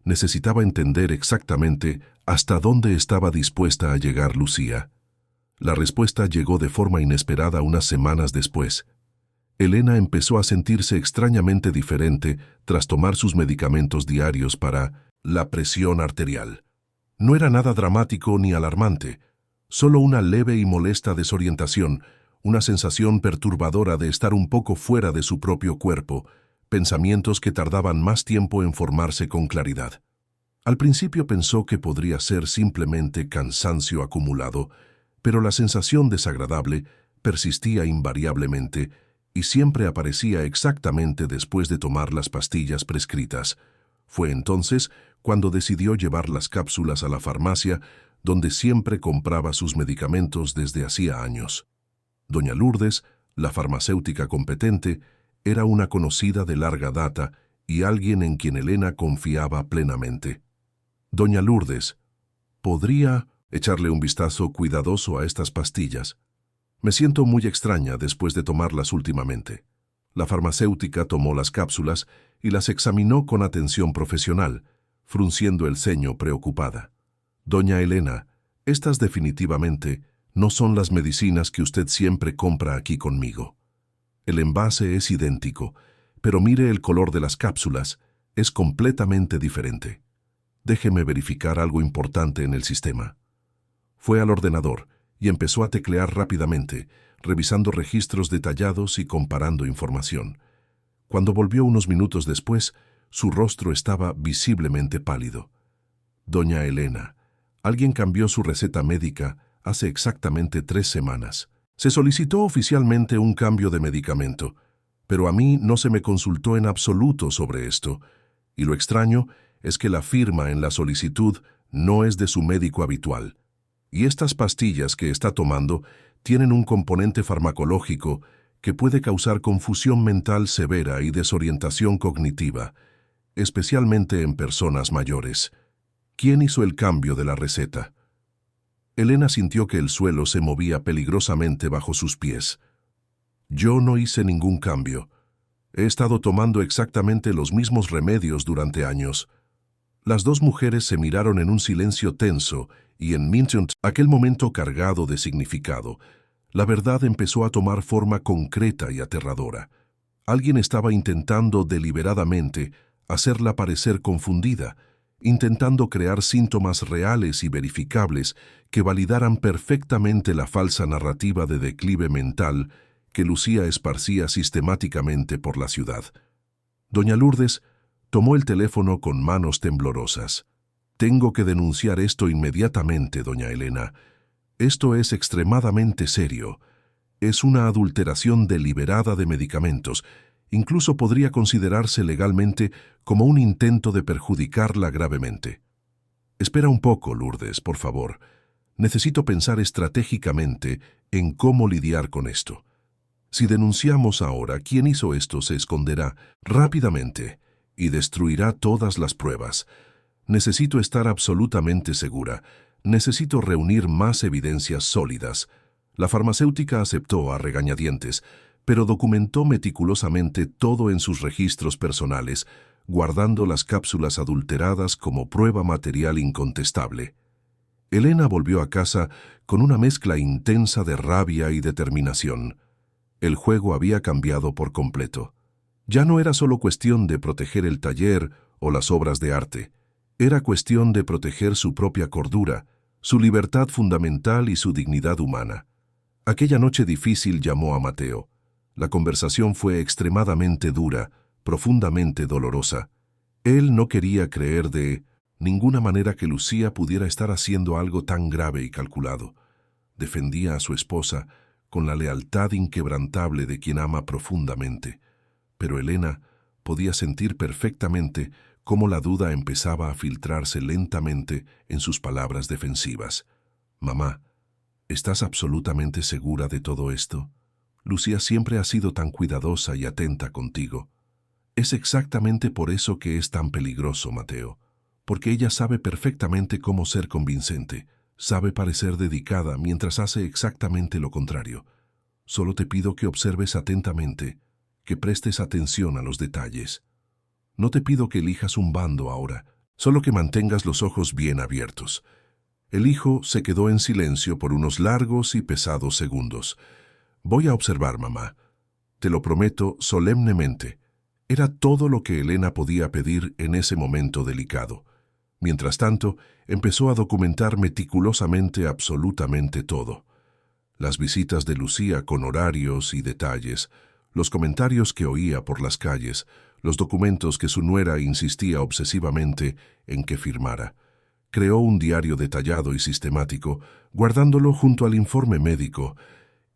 Necesitaba entender exactamente hasta dónde estaba dispuesta a llegar Lucía. La respuesta llegó de forma inesperada unas semanas después. Elena empezó a sentirse extrañamente diferente tras tomar sus medicamentos diarios para la presión arterial. No era nada dramático ni alarmante, solo una leve y molesta desorientación, una sensación perturbadora de estar un poco fuera de su propio cuerpo, pensamientos que tardaban más tiempo en formarse con claridad. Al principio pensó que podría ser simplemente cansancio acumulado, pero la sensación desagradable persistía invariablemente y siempre aparecía exactamente después de tomar las pastillas prescritas. Fue entonces cuando decidió llevar las cápsulas a la farmacia, donde siempre compraba sus medicamentos desde hacía años. Doña Lourdes, la farmacéutica competente, era una conocida de larga data y alguien en quien Elena confiaba plenamente. «Doña Lourdes, ¿podría echarle un vistazo cuidadoso a estas pastillas? Me siento muy extraña después de tomarlas últimamente». La farmacéutica tomó las cápsulas y las examinó con atención profesional, frunciendo el ceño preocupada. «Doña Elena, estas definitivamente no son las medicinas que usted siempre compra aquí conmigo. El envase es idéntico, pero mire el color de las cápsulas, es completamente diferente. Déjeme verificar algo importante en el sistema». Fue al ordenador y empezó a teclear rápidamente, revisando registros detallados y comparando información. Cuando volvió unos minutos después, su rostro estaba visiblemente pálido. «Doña Elena, alguien cambió su receta médica hace exactamente 3 semanas. Se solicitó oficialmente un cambio de medicamento, pero a mí no se me consultó en absoluto sobre esto, y lo extraño es que la firma en la solicitud no es de su médico habitual. Y estas pastillas que está tomando tienen un componente farmacológico que puede causar confusión mental severa y desorientación cognitiva, especialmente en personas mayores. ¿Quién hizo el cambio de la receta?». Elena sintió que el suelo se movía peligrosamente bajo sus pies. «Yo no hice ningún cambio. He estado tomando exactamente los mismos remedios durante años». Las dos mujeres se miraron en un silencio tenso y en aquel momento cargado de significado, la verdad empezó a tomar forma concreta y aterradora. Alguien estaba intentando deliberadamente hacerla parecer confundida, intentando crear síntomas reales y verificables que validaran perfectamente la falsa narrativa de declive mental que Lucía esparcía sistemáticamente por la ciudad. Doña Lourdes tomó el teléfono con manos temblorosas. «Tengo que denunciar esto inmediatamente, doña Elena. Esto es extremadamente serio. Es una adulteración deliberada de medicamentos. Incluso podría considerarse legalmente como un intento de perjudicarla gravemente». «Espera un poco, Lourdes, por favor. Necesito pensar estratégicamente en cómo lidiar con esto. Si denunciamos ahora, quien hizo esto se esconderá rápidamente y destruirá todas las pruebas. Necesito estar absolutamente segura. Necesito reunir más evidencias sólidas. La farmacéutica aceptó a regañadientes, pero documentó meticulosamente todo en sus registros personales, guardando las cápsulas adulteradas como prueba material incontestable. Elena volvió a casa con una mezcla intensa de rabia y determinación. El juego había cambiado por completo. Ya no era solo cuestión de proteger el taller o las obras de arte. Era cuestión de proteger su propia cordura, su libertad fundamental y su dignidad humana. Aquella noche difícil llamó a Mateo. La conversación fue extremadamente dura, profundamente dolorosa. Él no quería creer de ninguna manera que Lucía pudiera estar haciendo algo tan grave y calculado. Defendía a su esposa con la lealtad inquebrantable de quien ama profundamente. Pero Elena podía sentir perfectamente cómo la duda empezaba a filtrarse lentamente en sus palabras defensivas. «Mamá, ¿estás absolutamente segura de todo esto? Lucía siempre ha sido tan cuidadosa y atenta contigo». «Es exactamente por eso que es tan peligroso, Mateo, porque ella sabe perfectamente cómo ser convincente, sabe parecer dedicada mientras hace exactamente lo contrario. Solo te pido que observes atentamente, que prestes atención a los detalles. No te pido que elijas un bando ahora, solo que mantengas los ojos bien abiertos». El hijo se quedó en silencio por unos largos y pesados segundos. «Voy a observar, mamá. Te lo prometo solemnemente». Era todo lo que Elena podía pedir en ese momento delicado. Mientras tanto, empezó a documentar meticulosamente absolutamente todo. Las visitas de Lucía con horarios y detalles, los comentarios que oía por las calles, los documentos que su nuera insistía obsesivamente en que firmara. Creó un diario detallado y sistemático, guardándolo junto al informe médico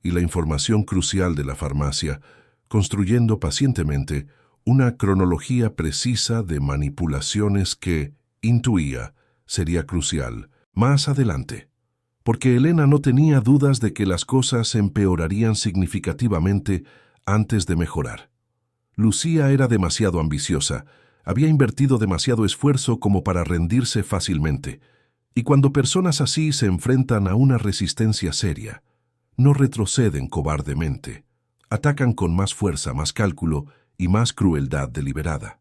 y la información crucial de la farmacia, construyendo pacientemente una cronología precisa de manipulaciones que, intuía, sería crucial más adelante. Porque Elena no tenía dudas de que las cosas empeorarían significativamente antes de mejorar. Lucía era demasiado ambiciosa, había invertido demasiado esfuerzo como para rendirse fácilmente, y cuando personas así se enfrentan a una resistencia seria, no retroceden cobardemente, atacan con más fuerza, más cálculo y más crueldad deliberada.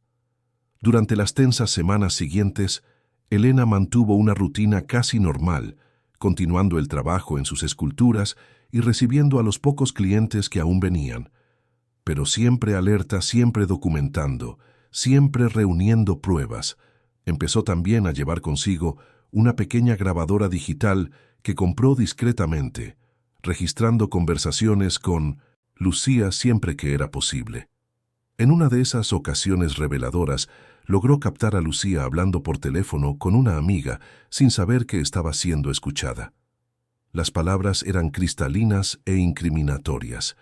Durante las tensas semanas siguientes, Elena mantuvo una rutina casi normal, continuando el trabajo en sus esculturas y recibiendo a los pocos clientes que aún venían, pero siempre alerta, siempre documentando, siempre reuniendo pruebas. Empezó también a llevar consigo una pequeña grabadora digital que compró discretamente, registrando conversaciones con Lucía siempre que era posible. En una de esas ocasiones reveladoras, logró captar a Lucía hablando por teléfono con una amiga sin saber que estaba siendo escuchada. Las palabras eran cristalinas e incriminatorias.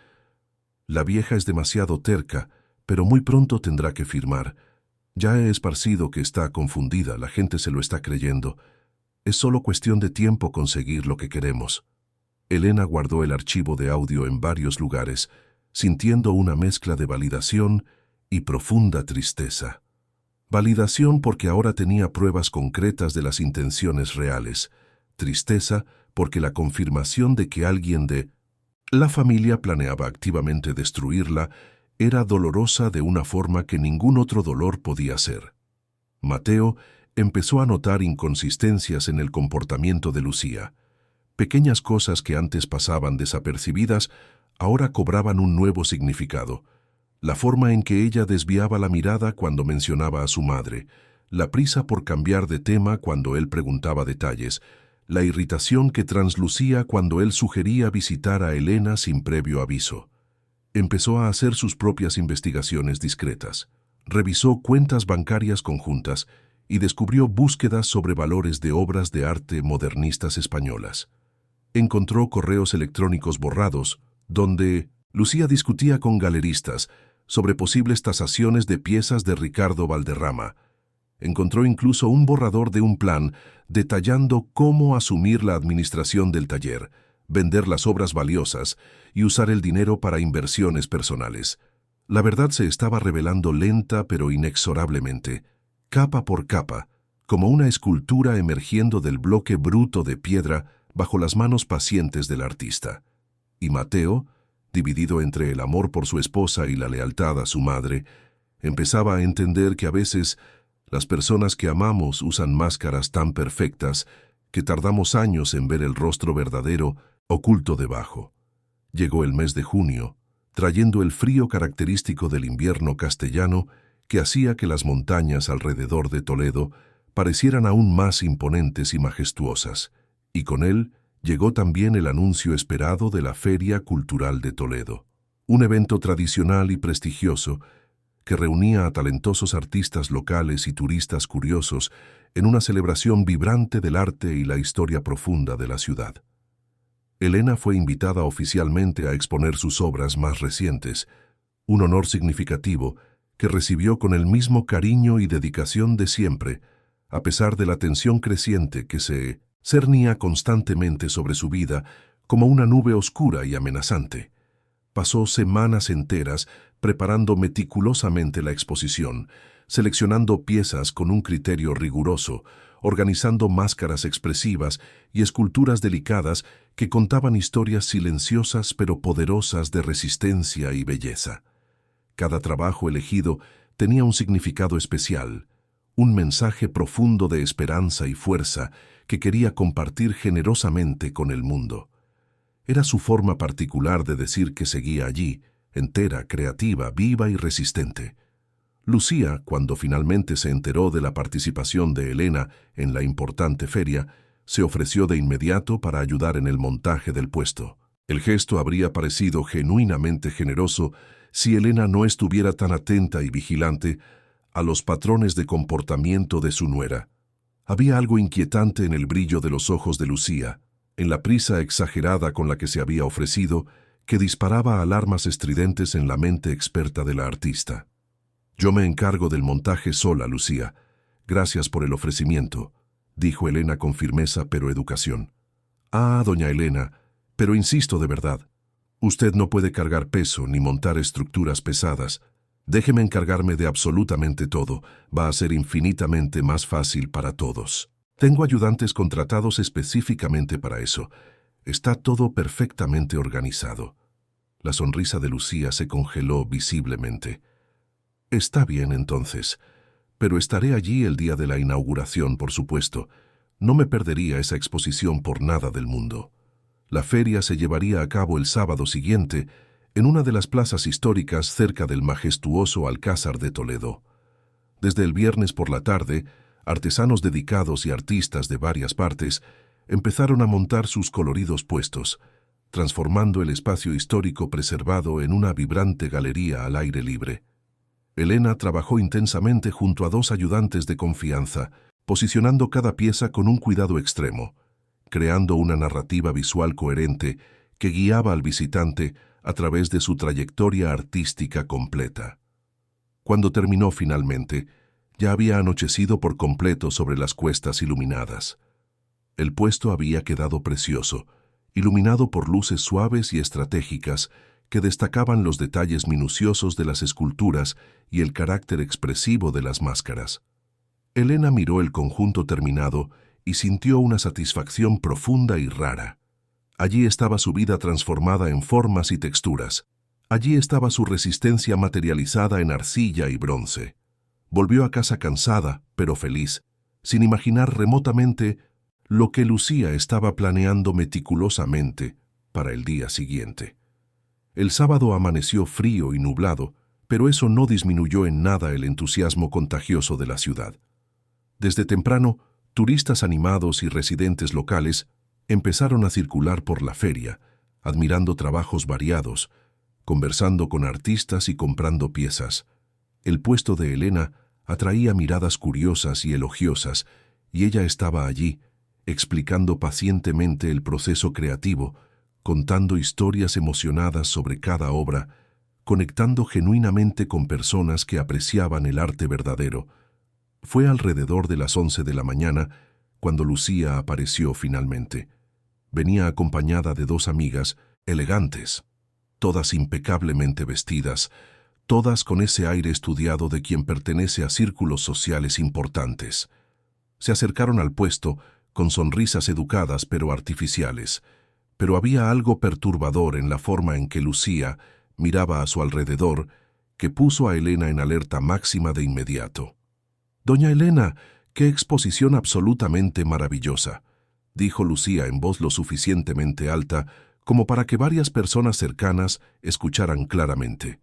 «La vieja es demasiado terca, pero muy pronto tendrá que firmar. Ya he esparcido que está confundida, la gente se lo está creyendo. Es solo cuestión de tiempo conseguir lo que queremos». Elena guardó el archivo de audio en varios lugares, sintiendo una mezcla de validación y profunda tristeza. Validación porque ahora tenía pruebas concretas de las intenciones reales. Tristeza porque la confirmación de que alguien de la familia planeaba activamente destruirla era dolorosa de una forma que ningún otro dolor podía ser. Mateo empezó a notar inconsistencias en el comportamiento de Lucía. Pequeñas cosas que antes pasaban desapercibidas ahora cobraban un nuevo significado. La forma en que ella desviaba la mirada cuando mencionaba a su madre, la prisa por cambiar de tema cuando él preguntaba detalles, la irritación que translucía cuando él sugería visitar a Elena sin previo aviso. Empezó a hacer sus propias investigaciones discretas. Revisó cuentas bancarias conjuntas y descubrió búsquedas sobre valores de obras de arte modernistas españolas. Encontró correos electrónicos borrados, donde Lucía discutía con galeristas sobre posibles tasaciones de piezas de Ricardo Valderrama. Encontró incluso un borrador de un plan detallando cómo asumir la administración del taller, vender las obras valiosas y usar el dinero para inversiones personales. La verdad se estaba revelando lenta pero inexorablemente, capa por capa, como una escultura emergiendo del bloque bruto de piedra bajo las manos pacientes del artista. Y Mateo, dividido entre el amor por su esposa y la lealtad a su madre, empezaba a entender que a veces las personas que amamos usan máscaras tan perfectas que tardamos años en ver el rostro verdadero oculto debajo. Llegó el mes de junio, trayendo el frío característico del invierno castellano que hacía que las montañas alrededor de Toledo parecieran aún más imponentes y majestuosas, y con él llegó también el anuncio esperado de la Feria Cultural de Toledo, un evento tradicional y prestigioso que reunía a talentosos artistas locales y turistas curiosos en una celebración vibrante del arte y la historia profunda de la ciudad. Elena fue invitada oficialmente a exponer sus obras más recientes, un honor significativo que recibió con el mismo cariño y dedicación de siempre, a pesar de la tensión creciente que se cernía constantemente sobre su vida como una nube oscura y amenazante. Pasó semanas enteras preparando meticulosamente la exposición, seleccionando piezas con un criterio riguroso, organizando máscaras expresivas y esculturas delicadas que contaban historias silenciosas pero poderosas de resistencia y belleza. Cada trabajo elegido tenía un significado especial, un mensaje profundo de esperanza y fuerza que quería compartir generosamente con el mundo. Era su forma particular de decir que seguía allí, entera, creativa, viva y resistente. Lucía, cuando finalmente se enteró de la participación de Elena en la importante feria, se ofreció de inmediato para ayudar en el montaje del puesto. El gesto habría parecido genuinamente generoso si Elena no estuviera tan atenta y vigilante a los patrones de comportamiento de su nuera. Había algo inquietante en el brillo de los ojos de Lucía, en la prisa exagerada con la que se había ofrecido, que disparaba alarmas estridentes en la mente experta de la artista. «Yo me encargo del montaje sola, Lucía. Gracias por el ofrecimiento», dijo Elena con firmeza pero educación. «Ah, doña Elena, pero insisto de verdad. Usted no puede cargar peso ni montar estructuras pesadas. Déjeme encargarme de absolutamente todo. Va a ser infinitamente más fácil para todos. Tengo ayudantes contratados específicamente para eso. Está todo perfectamente organizado». La sonrisa de Lucía se congeló visiblemente. «Está bien, entonces. Pero estaré allí el día de la inauguración, por supuesto. No me perdería esa exposición por nada del mundo». La feria se llevaría a cabo el sábado siguiente en una de las plazas históricas cerca del majestuoso Alcázar de Toledo. Desde el viernes por la tarde, artesanos dedicados y artistas de varias partes empezaron a montar sus coloridos puestos, transformando el espacio histórico preservado en una vibrante galería al aire libre. Elena trabajó intensamente junto a 2 ayudantes de confianza, posicionando cada pieza con un cuidado extremo, creando una narrativa visual coherente que guiaba al visitante a través de su trayectoria artística completa. Cuando terminó finalmente, ya había anochecido por completo sobre las cuestas iluminadas. El puesto había quedado precioso, iluminado por luces suaves y estratégicas que destacaban los detalles minuciosos de las esculturas y el carácter expresivo de las máscaras. Elena miró el conjunto terminado y sintió una satisfacción profunda y rara. Allí estaba su vida transformada en formas y texturas. Allí estaba su resistencia materializada en arcilla y bronce. Volvió a casa cansada, pero feliz, sin imaginar remotamente lo que Lucía estaba planeando meticulosamente para el día siguiente. El sábado amaneció frío y nublado, pero eso no disminuyó en nada el entusiasmo contagioso de la ciudad. Desde temprano, turistas animados y residentes locales empezaron a circular por la feria, admirando trabajos variados, conversando con artistas y comprando piezas. El puesto de Elena atraía miradas curiosas y elogiosas, y ella estaba allí, explicando pacientemente el proceso creativo, contando historias emocionadas sobre cada obra, conectando genuinamente con personas que apreciaban el arte verdadero. Fue alrededor de las 11 de la mañana cuando Lucía apareció finalmente. Venía acompañada de 2 amigas, elegantes, todas impecablemente vestidas, todas con ese aire estudiado de quien pertenece a círculos sociales importantes. Se acercaron al puesto con sonrisas educadas pero artificiales, pero había algo perturbador en la forma en que Lucía miraba a su alrededor que puso a Elena en alerta máxima de inmediato. «Doña Elena, qué exposición absolutamente maravillosa», dijo Lucía en voz lo suficientemente alta como para que varias personas cercanas escucharan claramente.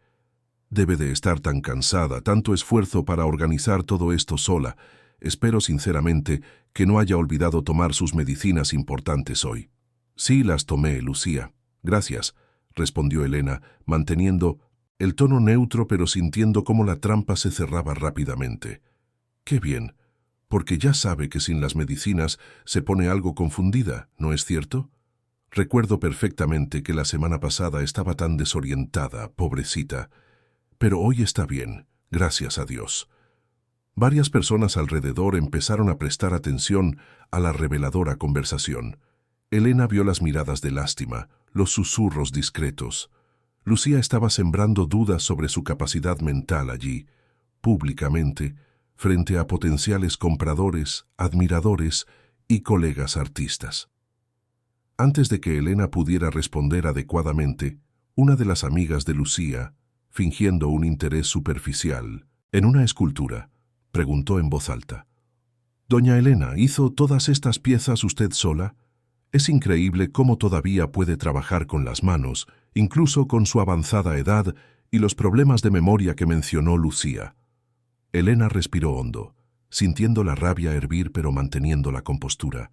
«Debe de estar tan cansada, tanto esfuerzo para organizar todo esto sola. Espero sinceramente que no haya olvidado tomar sus medicinas importantes hoy». «Sí, las tomé, Lucía. Gracias», respondió Elena, manteniendo el tono neutro pero sintiendo cómo la trampa se cerraba rápidamente. «Qué bien, porque ya sabe que sin las medicinas se pone algo confundida, ¿no es cierto? Recuerdo perfectamente que la semana pasada estaba tan desorientada, pobrecita. Pero hoy está bien, gracias a Dios». Varias personas alrededor empezaron a prestar atención a la reveladora conversación. Elena vio las miradas de lástima, los susurros discretos. Lucía estaba sembrando dudas sobre su capacidad mental allí, públicamente, frente a potenciales compradores, admiradores y colegas artistas. Antes de que Elena pudiera responder adecuadamente, una de las amigas de Lucía, fingiendo un interés superficial en una escultura, preguntó en voz alta: «Doña Elena, ¿hizo todas estas piezas usted sola? Es increíble cómo todavía puede trabajar con las manos, incluso con su avanzada edad y los problemas de memoria que mencionó Lucía». Elena respiró hondo, sintiendo la rabia hervir pero manteniendo la compostura.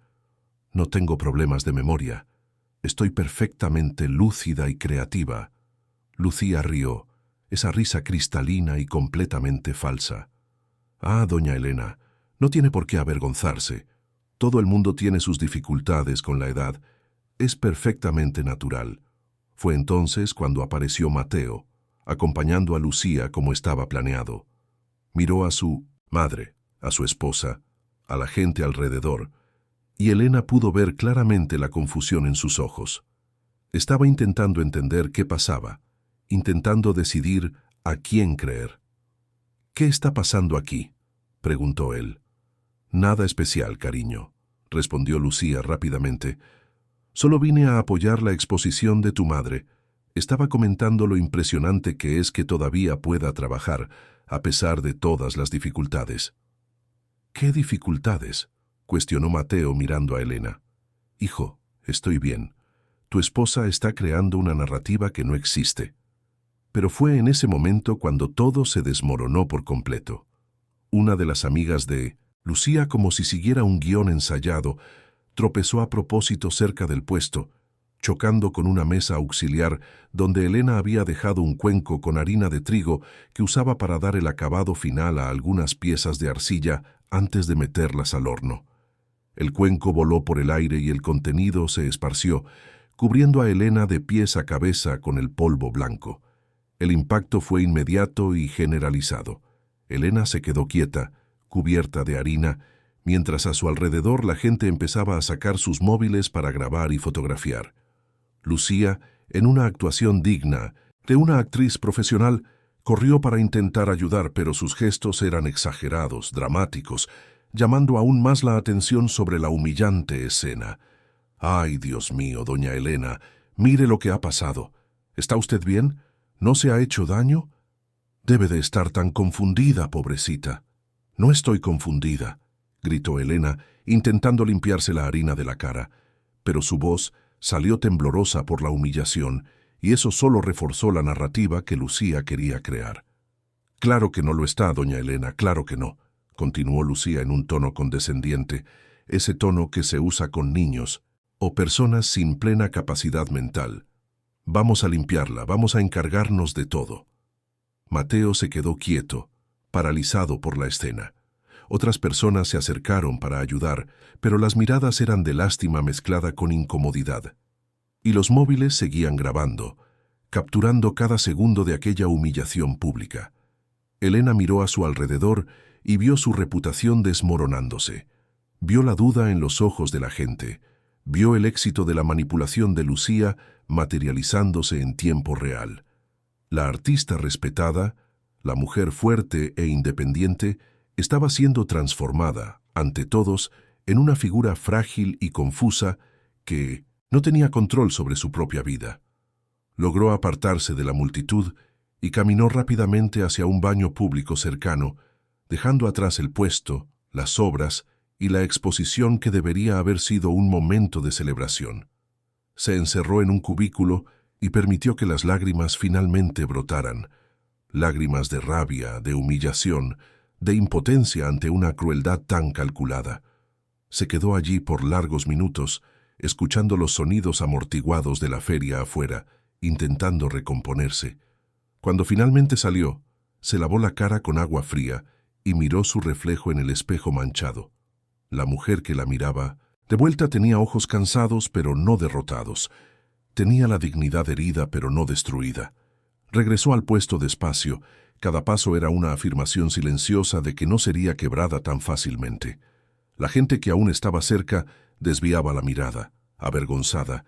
«No tengo problemas de memoria. Estoy perfectamente lúcida y creativa». Lucía rió, esa risa cristalina y completamente falsa. «Ah, doña Elena, no tiene por qué avergonzarse. Todo el mundo tiene sus dificultades con la edad. Es perfectamente natural». Fue entonces cuando apareció Mateo, acompañando a Lucía como estaba planeado. Miró a su madre, a su esposa, a la gente alrededor, y Elena pudo ver claramente la confusión en sus ojos. Estaba intentando entender qué pasaba, intentando decidir a quién creer. «¿Qué está pasando aquí?», preguntó él. «Nada especial, cariño», respondió Lucía rápidamente. «Solo vine a apoyar la exposición de tu madre. Estaba comentando lo impresionante que es que todavía pueda trabajar, a pesar de todas las dificultades». «¿Qué dificultades?», cuestionó Mateo mirando a Elena. «Hijo, estoy bien. Tu esposa está creando una narrativa que no existe». Pero fue en ese momento cuando todo se desmoronó por completo. Una de las amigas de Lucía, como si siguiera un guión ensayado, tropezó a propósito cerca del puesto, chocando con una mesa auxiliar donde Elena había dejado un cuenco con harina de trigo que usaba para dar el acabado final a algunas piezas de arcilla antes de meterlas al horno. El cuenco voló por el aire y el contenido se esparció, cubriendo a Elena de pies a cabeza con el polvo blanco. El impacto fue inmediato y generalizado. Elena se quedó quieta, cubierta de harina, mientras a su alrededor la gente empezaba a sacar sus móviles para grabar y fotografiar. Lucía, en una actuación digna de una actriz profesional, corrió para intentar ayudar, pero sus gestos eran exagerados, dramáticos, llamando aún más la atención sobre la humillante escena. «Ay, Dios mío, doña Elena, mire lo que ha pasado. ¿Está usted bien? ¿No se ha hecho daño? Debe de estar tan confundida, pobrecita». «No estoy confundida», gritó Elena, intentando limpiarse la harina de la cara, pero su voz salió temblorosa por la humillación, y eso solo reforzó la narrativa que Lucía quería crear. «Claro que no lo está, doña Elena, claro que no», continuó Lucía en un tono condescendiente, ese tono que se usa con niños o personas sin plena capacidad mental. «Vamos a limpiarla, vamos a encargarnos de todo». Mateo se quedó quieto, paralizado por la escena. Otras personas se acercaron para ayudar, pero las miradas eran de lástima mezclada con incomodidad. Y los móviles seguían grabando, capturando cada segundo de aquella humillación pública. Elena miró a su alrededor y vio su reputación desmoronándose. Vio la duda en los ojos de la gente, Vio el éxito de la manipulación de Lucía materializándose en tiempo real. La artista respetada, la mujer fuerte e independiente, estaba siendo transformada, ante todos, en una figura frágil y confusa que no tenía control sobre su propia vida. Logró apartarse de la multitud y caminó rápidamente hacia un baño público cercano, dejando atrás el puesto, las obras y la exposición que debería haber sido un momento de celebración. Se encerró en un cubículo y permitió que las lágrimas finalmente brotaran, lágrimas de rabia, de humillación, de impotencia ante una crueldad tan calculada. Se quedó allí por largos minutos, escuchando los sonidos amortiguados de la feria afuera, intentando recomponerse. Cuando finalmente salió, se lavó la cara con agua fría y miró su reflejo en el espejo manchado. La mujer que la miraba, de vuelta, tenía ojos cansados pero no derrotados. Tenía la dignidad herida pero no destruida. Regresó al puesto despacio. Cada paso era una afirmación silenciosa de que no sería quebrada tan fácilmente. La gente que aún estaba cerca desviaba la mirada, avergonzada,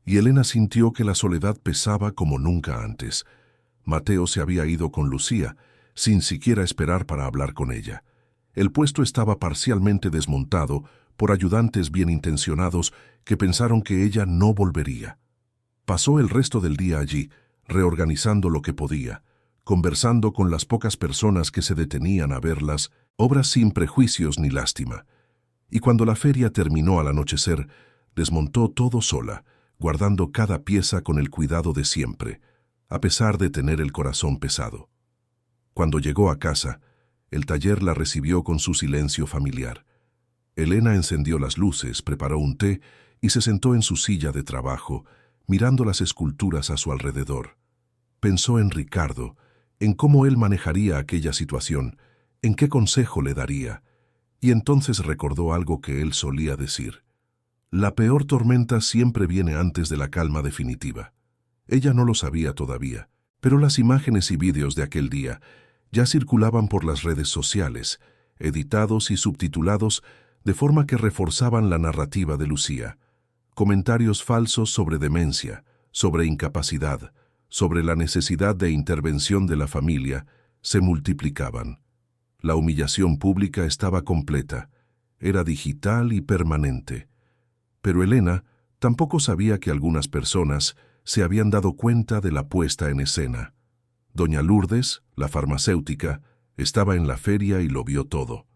y Elena sintió que la soledad pesaba como nunca antes. Mateo se había ido con Lucía, sin siquiera esperar para hablar con ella. El puesto estaba parcialmente desmontado por ayudantes bien intencionados que pensaron que ella no volvería. Pasó el resto del día allí, reorganizando lo que podía, conversando con las pocas personas que se detenían a verlas, obras sin prejuicios ni lástima. Y cuando la feria terminó al anochecer, desmontó todo sola, guardando cada pieza con el cuidado de siempre, a pesar de tener el corazón pesado. Cuando llegó a casa, el taller la recibió con su silencio familiar. Elena encendió las luces, preparó un té y se sentó en su silla de trabajo, mirando las esculturas a su alrededor. Pensó en Ricardo, en cómo él manejaría aquella situación, en qué consejo le daría, y entonces recordó algo que él solía decir. La peor tormenta siempre viene antes de la calma definitiva. Ella no lo sabía todavía, pero las imágenes y vídeos de aquel día ya circulaban por las redes sociales, editados y subtitulados de forma que reforzaban la narrativa de Lucía. Comentarios falsos sobre demencia, sobre incapacidad, sobre la necesidad de intervención de la familia, se multiplicaban. La humillación pública estaba completa, era digital y permanente. Pero Elena tampoco sabía que algunas personas se habían dado cuenta de la puesta en escena. Doña Lourdes, la farmacéutica, estaba en la feria y lo vio todo.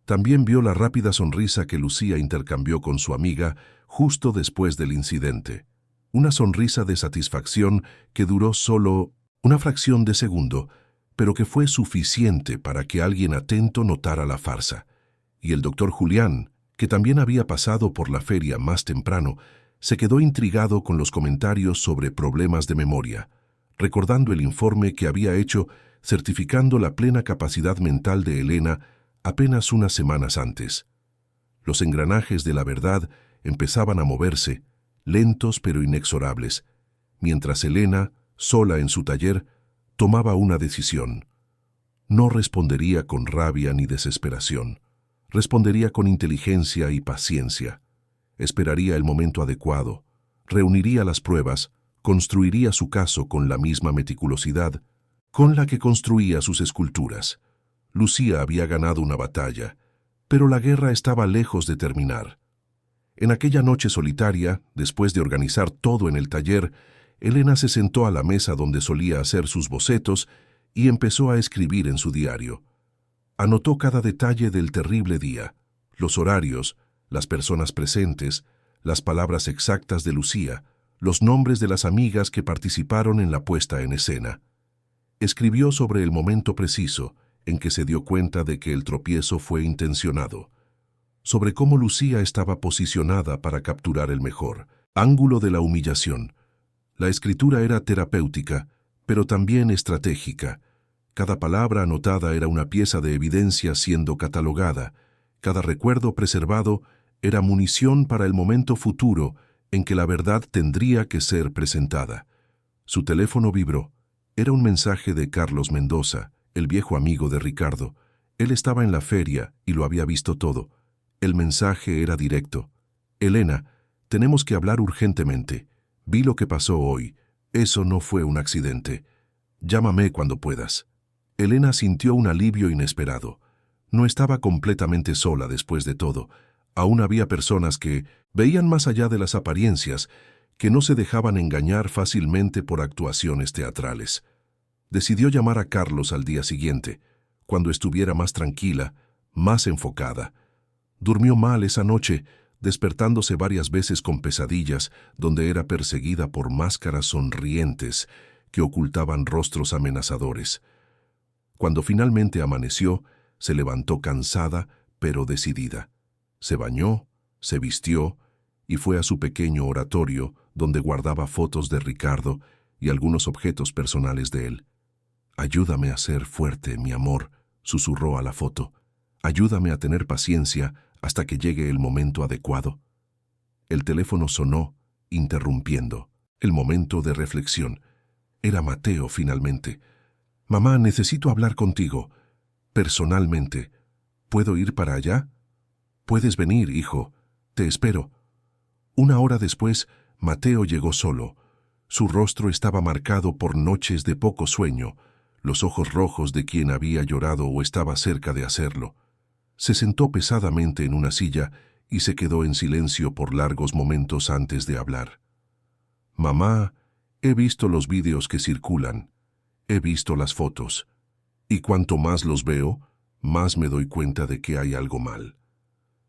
También vio la rápida sonrisa que Lucía intercambió con su amiga justo después del incidente. Una sonrisa de satisfacción que duró solo una fracción de segundo, pero que fue suficiente para que alguien atento notara la farsa. Y el doctor Julián, que también había pasado por la feria más temprano, se quedó intrigado con los comentarios sobre problemas de memoria, recordando el informe que había hecho certificando la plena capacidad mental de Elena apenas unas semanas antes. Los engranajes de la verdad empezaban a moverse, lentos pero inexorables, mientras Elena, sola en su taller, tomaba una decisión. No respondería con rabia ni desesperación. Respondería con inteligencia y paciencia. Esperaría el momento adecuado, reuniría las pruebas, construiría su caso con la misma meticulosidad con la que construía sus esculturas. Lucía había ganado una batalla, pero la guerra estaba lejos de terminar. En aquella noche solitaria, después de organizar todo en el taller, Elena se sentó a la mesa donde solía hacer sus bocetos y empezó a escribir en su diario. Anotó cada detalle del terrible día, los horarios, las personas presentes, las palabras exactas de Lucía, los nombres de las amigas que participaron en la puesta en escena. Escribió sobre el momento preciso en que se dio cuenta de que el tropiezo fue intencionado, sobre cómo Lucía estaba posicionada para capturar el mejor ángulo de la humillación. La escritura era terapéutica, pero también estratégica. Cada palabra anotada era una pieza de evidencia siendo catalogada. Cada recuerdo preservado era munición para el momento futuro en que la verdad tendría que ser presentada. Su teléfono vibró. Era un mensaje de Carlos Mendoza, el viejo amigo de Ricardo. Él estaba en la feria y lo había visto todo. El mensaje era directo. Elena, tenemos que hablar urgentemente. Vi lo que pasó hoy. Eso no fue un accidente. Llámame cuando puedas. Elena sintió un alivio inesperado. No estaba completamente sola después de todo. Aún había personas que veían más allá de las apariencias, que no se dejaban engañar fácilmente por actuaciones teatrales. Decidió llamar a Carlos al día siguiente, cuando estuviera más tranquila, más enfocada. Durmió mal esa noche, despertándose varias veces con pesadillas, donde era perseguida por máscaras sonrientes que ocultaban rostros amenazadores. Cuando finalmente amaneció, se levantó cansada, pero decidida. Se bañó, se vistió y fue a su pequeño oratorio, donde guardaba fotos de Ricardo y algunos objetos personales de él. «Ayúdame a ser fuerte, mi amor», susurró a la foto. «Ayúdame a tener paciencia hasta que llegue el momento adecuado». El teléfono sonó, interrumpiendo el momento de reflexión. Era Mateo finalmente. «Mamá, necesito hablar contigo. Personalmente. ¿Puedo ir para allá?» «Puedes venir, hijo. Te espero». 1 hora después, Mateo llegó solo. Su rostro estaba marcado por noches de poco sueño, los ojos rojos de quien había llorado o estaba cerca de hacerlo. Se sentó pesadamente en una silla y se quedó en silencio por largos momentos antes de hablar. «Mamá, he visto los vídeos que circulan. He visto las fotos. Y cuanto más los veo, más me doy cuenta de que hay algo mal.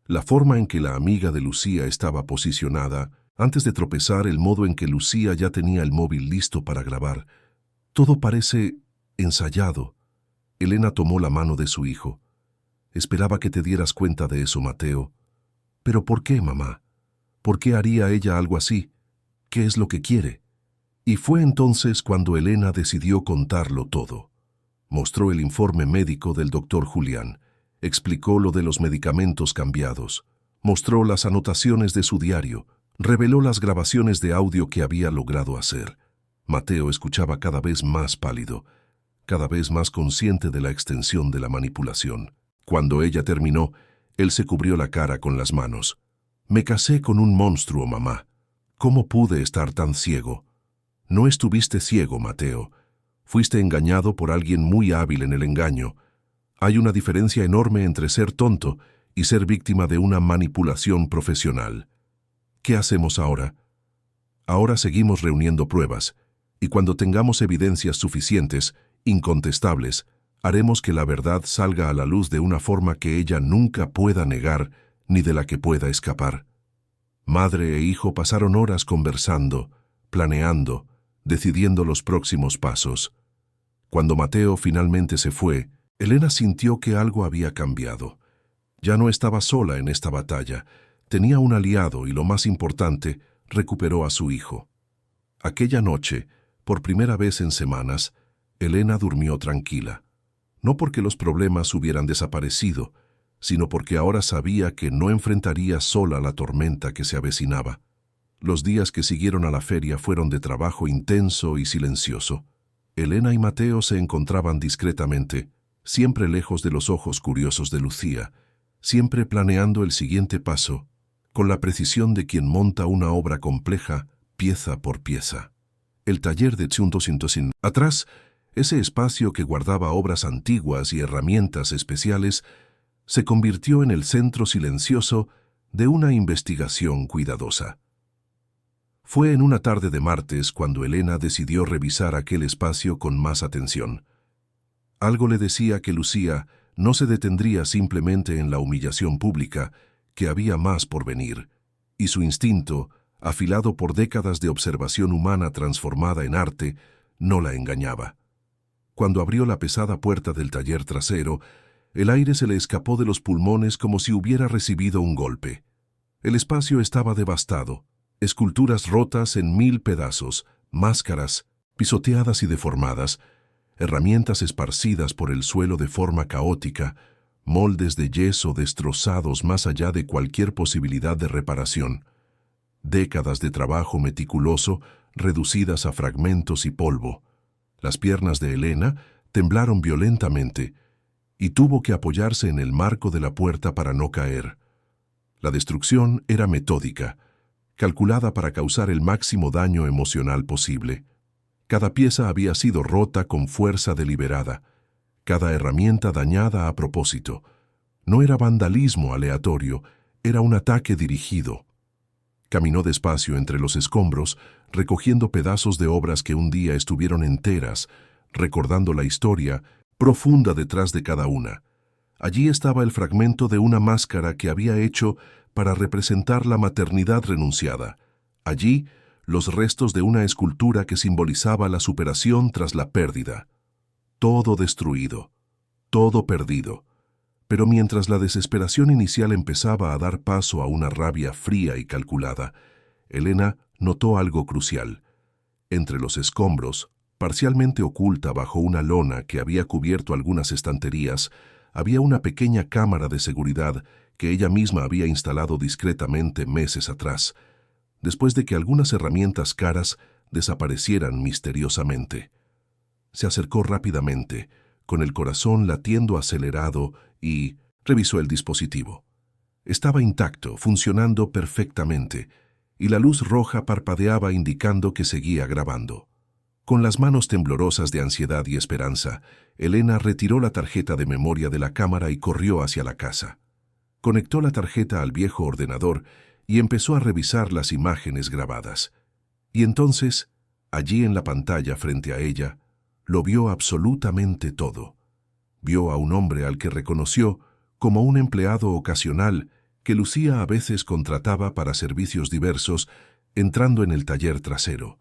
La forma en que la amiga de Lucía estaba posicionada, antes de tropezar, el modo en que Lucía ya tenía el móvil listo para grabar. Todo parece ensayado». Elena tomó la mano de su hijo. «Esperaba que te dieras cuenta de eso, Mateo». «¿Pero por qué, mamá? ¿Por qué haría ella algo así? ¿Qué es lo que quiere?» Y fue entonces cuando Elena decidió contarlo todo. Mostró el informe médico del doctor Julián. Explicó lo de los medicamentos cambiados. Mostró las anotaciones de su diario. Reveló las grabaciones de audio que había logrado hacer. Mateo escuchaba cada vez más pálido, cada vez más consciente de la extensión de la manipulación. Cuando ella terminó, él se cubrió la cara con las manos. «Me casé con un monstruo, mamá. ¿Cómo pude estar tan ciego?» «No estuviste ciego, Mateo. Fuiste engañado por alguien muy hábil en el engaño. Hay una diferencia enorme entre ser tonto y ser víctima de una manipulación profesional. ¿Qué hacemos ahora?» «Ahora seguimos reuniendo pruebas, y cuando tengamos evidencias suficientes, incontestables, haremos que la verdad salga a la luz de una forma que ella nunca pueda negar ni de la que pueda escapar». Madre e hijo pasaron horas conversando, planeando, decidiendo los próximos pasos. Cuando Mateo finalmente se fue, Elena sintió que algo había cambiado. Ya no estaba sola en esta batalla. Tenía un aliado y, lo más importante, recuperó a su hijo. Aquella noche, por primera vez en semanas, Elena durmió tranquila. No porque los problemas hubieran desaparecido, sino porque ahora sabía que no enfrentaría sola la tormenta que se avecinaba. Los días que siguieron a la feria fueron de trabajo intenso y silencioso. Elena y Mateo se encontraban discretamente, siempre lejos de los ojos curiosos de Lucía, siempre planeando el siguiente paso, con la precisión de quien monta una obra compleja, pieza por pieza. El taller de Tsuntosintosin. Atrás, ese espacio que guardaba obras antiguas y herramientas especiales, se convirtió en el centro silencioso de una investigación cuidadosa. Fue en una tarde de martes cuando Elena decidió revisar aquel espacio con más atención. Algo le decía que Lucía no se detendría simplemente en la humillación pública, que había más por venir, y su instinto, afilado por décadas de observación humana transformada en arte, no la engañaba. Cuando abrió la pesada puerta del taller trasero, el aire se le escapó de los pulmones como si hubiera recibido un golpe. El espacio estaba devastado. Esculturas rotas en 1000 pedazos, máscaras, pisoteadas y deformadas, herramientas esparcidas por el suelo de forma caótica, moldes de yeso destrozados más allá de cualquier posibilidad de reparación. Décadas de trabajo meticuloso reducidas a fragmentos y polvo. Las piernas de Elena temblaron violentamente y tuvo que apoyarse en el marco de la puerta para no caer. La destrucción era metódica. calculada para causar el máximo daño emocional posible. Cada pieza había sido rota con fuerza deliberada, cada herramienta dañada a propósito. No era vandalismo aleatorio, era un ataque dirigido. Caminó despacio entre los escombros, recogiendo pedazos de obras que un día estuvieron enteras, recordando la historia profunda detrás de cada una. Allí estaba el fragmento de una máscara que había hecho para representar la maternidad renunciada. Allí, los restos de una escultura que simbolizaba la superación tras la pérdida. Todo destruido, todo perdido. Pero mientras la desesperación inicial empezaba a dar paso a una rabia fría y calculada, Elena notó algo crucial. Entre los escombros, parcialmente oculta bajo una lona que había cubierto algunas estanterías, había una pequeña cámara de seguridad que ella misma había instalado discretamente meses atrás, después de que algunas herramientas caras desaparecieran misteriosamente. Se acercó rápidamente, con el corazón latiendo acelerado, y revisó el dispositivo. Estaba intacto, funcionando perfectamente, y la luz roja parpadeaba indicando que seguía grabando. Con las manos temblorosas de ansiedad y esperanza, Elena retiró la tarjeta de memoria de la cámara y corrió hacia la casa. Conectó la tarjeta al viejo ordenador y empezó a revisar las imágenes grabadas. Y entonces, allí en la pantalla frente a ella, lo vio absolutamente todo. Vio a un hombre al que reconoció como un empleado ocasional que Lucía a veces contrataba para servicios diversos, entrando en el taller trasero.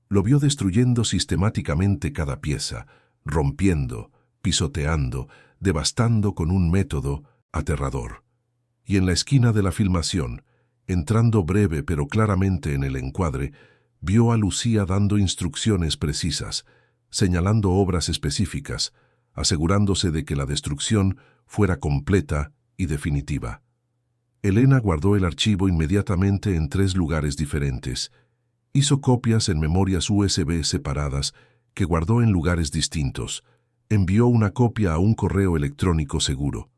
Lo vio destruyendo sistemáticamente cada pieza, rompiendo, pisoteando, devastando con un método aterrador. Y en la esquina de la filmación, entrando breve pero claramente en el encuadre, vio a Lucía dando instrucciones precisas, señalando obras específicas, asegurándose de que la destrucción fuera completa y definitiva. Elena guardó el archivo inmediatamente en 3 lugares diferentes. Hizo copias en memorias USB separadas que guardó en lugares distintos. Envió una copia a un correo electrónico seguro.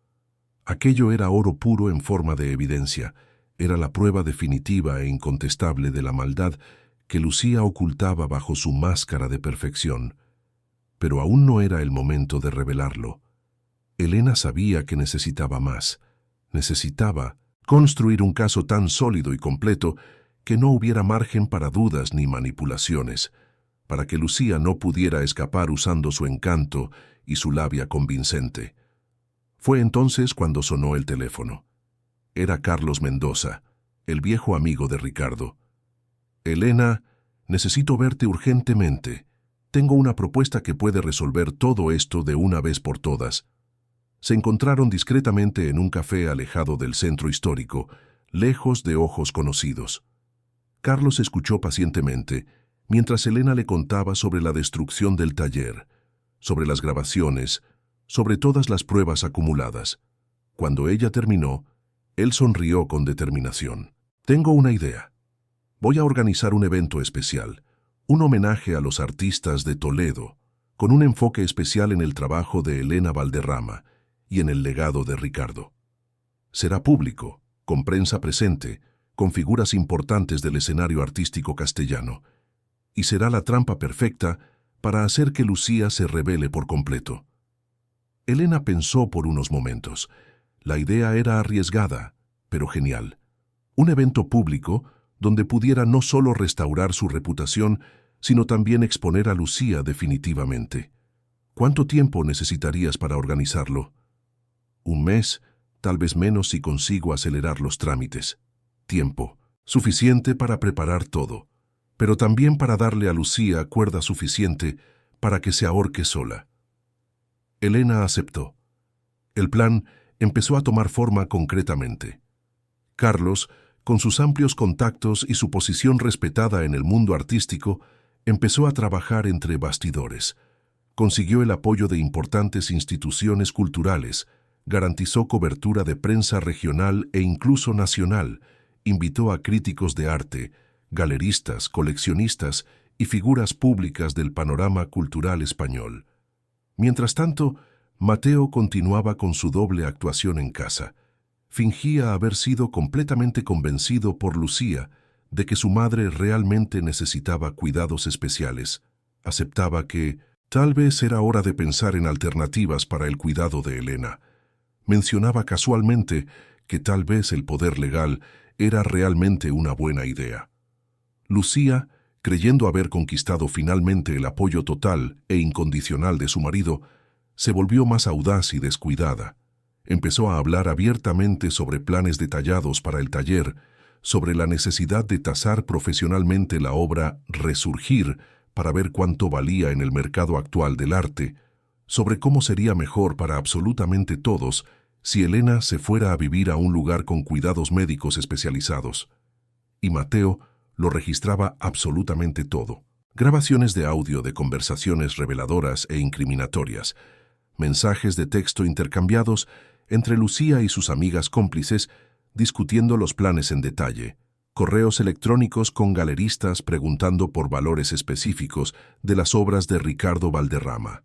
Aquello era oro puro en forma de evidencia. Era la prueba definitiva e incontestable de la maldad que Lucía ocultaba bajo su máscara de perfección. Pero aún no era el momento de revelarlo. Elena sabía que necesitaba más. Necesitaba construir un caso tan sólido y completo que no hubiera margen para dudas ni manipulaciones, para que Lucía no pudiera escapar usando su encanto y su labia convincente. Fue entonces cuando sonó el teléfono. Era Carlos Mendoza, el viejo amigo de Ricardo. «Elena, necesito verte urgentemente. Tengo una propuesta que puede resolver todo esto de una vez por todas». Se encontraron discretamente en un café alejado del centro histórico, lejos de ojos conocidos. Carlos escuchó pacientemente, mientras Elena le contaba sobre la destrucción del taller, sobre las grabaciones, sobre todas las pruebas acumuladas. Cuando ella terminó, él sonrió con determinación. «Tengo una idea. Voy a organizar un evento especial, un homenaje a los artistas de Toledo, con un enfoque especial en el trabajo de Elena Valderrama y en el legado de Ricardo. Será público, con prensa presente, con figuras importantes del escenario artístico castellano, y será la trampa perfecta para hacer que Lucía se rebele por completo». Elena pensó por unos momentos. La idea era arriesgada, pero genial. Un evento público donde pudiera no solo restaurar su reputación, sino también exponer a Lucía definitivamente. ¿Cuánto tiempo necesitarías para organizarlo? 1 mes, tal vez menos si consigo acelerar los trámites. Tiempo, suficiente para preparar todo, pero también para darle a Lucía cuerda suficiente para que se ahorque sola. Elena aceptó. El plan empezó a tomar forma concretamente. Carlos, con sus amplios contactos y su posición respetada en el mundo artístico, empezó a trabajar entre bastidores. Consiguió el apoyo de importantes instituciones culturales, garantizó cobertura de prensa regional e incluso nacional, invitó a críticos de arte, galeristas, coleccionistas y figuras públicas del panorama cultural español. Mientras tanto, Mateo continuaba con su doble actuación en casa. Fingía haber sido completamente convencido por Lucía de que su madre realmente necesitaba cuidados especiales. Aceptaba que tal vez era hora de pensar en alternativas para el cuidado de Elena. Mencionaba casualmente que tal vez el poder legal era realmente una buena idea. Lucía, creyendo haber conquistado finalmente el apoyo total e incondicional de su marido, se volvió más audaz y descuidada. Empezó a hablar abiertamente sobre planes detallados para el taller, sobre la necesidad de tasar profesionalmente la obra Resurgir para ver cuánto valía en el mercado actual del arte, sobre cómo sería mejor para absolutamente todos si Elena se fuera a vivir a un lugar con cuidados médicos especializados. Y Mateo lo registraba absolutamente todo. Grabaciones de audio de conversaciones reveladoras e incriminatorias, mensajes de texto intercambiados entre Lucía y sus amigas cómplices discutiendo los planes en detalle, correos electrónicos con galeristas preguntando por valores específicos de las obras de Ricardo Valderrama.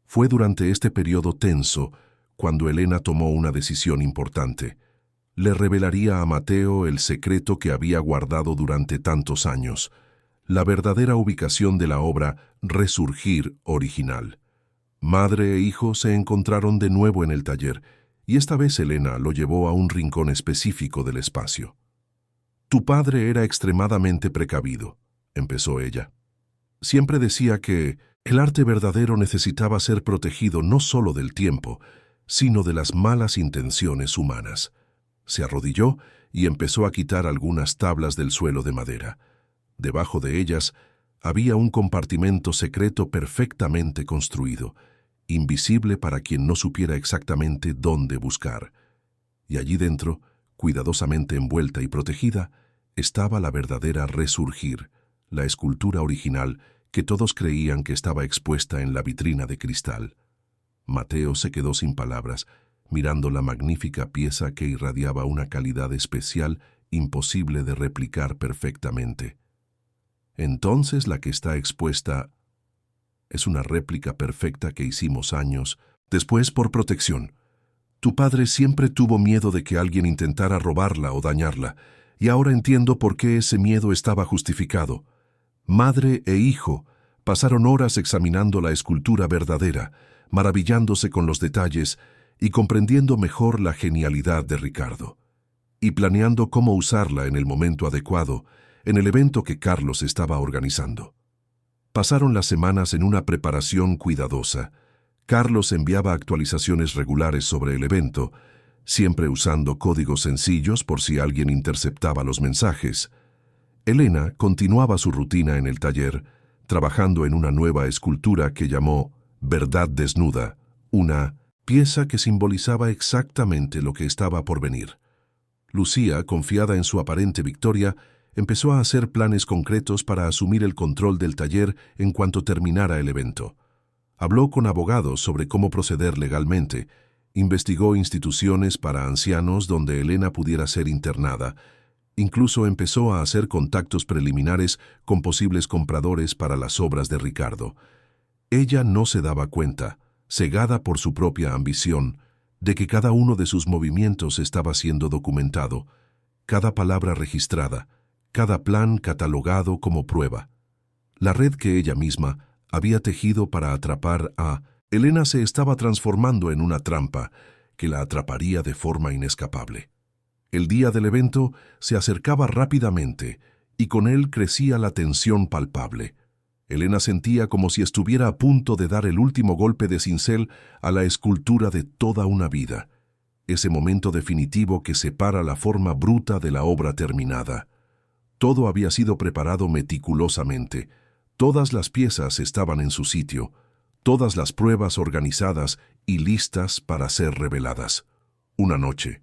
Fue durante este periodo tenso cuando Elena tomó una decisión importante. Le revelaría a Mateo el secreto que había guardado durante tantos años, la verdadera ubicación de la obra Resurgir original. Madre e hijo se encontraron de nuevo en el taller, y esta vez Elena lo llevó a un rincón específico del espacio. «Tu padre era extremadamente precavido», empezó ella. «Siempre decía que el arte verdadero necesitaba ser protegido no solo del tiempo, sino de las malas intenciones humanas». Se arrodilló y empezó a quitar algunas tablas del suelo de madera. Debajo de ellas había un compartimento secreto perfectamente construido, invisible para quien no supiera exactamente dónde buscar. Y allí dentro, cuidadosamente envuelta y protegida, estaba la verdadera Resurgir, la escultura original que todos creían que estaba expuesta en la vitrina de cristal. Mateo se quedó sin palabras, mirando la magnífica pieza que irradiaba una calidad especial imposible de replicar perfectamente. Entonces la que está expuesta es una réplica perfecta que hicimos años después por protección. Tu padre siempre tuvo miedo de que alguien intentara robarla o dañarla, y ahora entiendo por qué ese miedo estaba justificado. Madre e hijo pasaron horas examinando la escultura verdadera, maravillándose con los detalles y comprendiendo mejor la genialidad de Ricardo, y planeando cómo usarla en el momento adecuado, en el evento que Carlos estaba organizando. Pasaron las semanas en una preparación cuidadosa. Carlos enviaba actualizaciones regulares sobre el evento, siempre usando códigos sencillos por si alguien interceptaba los mensajes. Elena continuaba su rutina en el taller, trabajando en una nueva escultura que llamó Verdad Desnuda, una pieza que simbolizaba exactamente lo que estaba por venir. Lucía, confiada en su aparente victoria, empezó a hacer planes concretos para asumir el control del taller en cuanto terminara el evento. Habló con abogados sobre cómo proceder legalmente, investigó instituciones para ancianos donde Elena pudiera ser internada, incluso empezó a hacer contactos preliminares con posibles compradores para las obras de Ricardo. Ella no se daba cuenta, cegada por su propia ambición, de que cada uno de sus movimientos estaba siendo documentado, cada palabra registrada, cada plan catalogado como prueba. La red que ella misma había tejido para atrapar a Elena se estaba transformando en una trampa que la atraparía de forma inescapable. El día del evento se acercaba rápidamente y con él crecía la tensión palpable. Elena sentía como si estuviera a punto de dar el último golpe de cincel a la escultura de toda una vida, ese momento definitivo que separa la forma bruta de la obra terminada. Todo había sido preparado meticulosamente, todas las piezas estaban en su sitio, todas las pruebas organizadas y listas para ser reveladas. Una noche,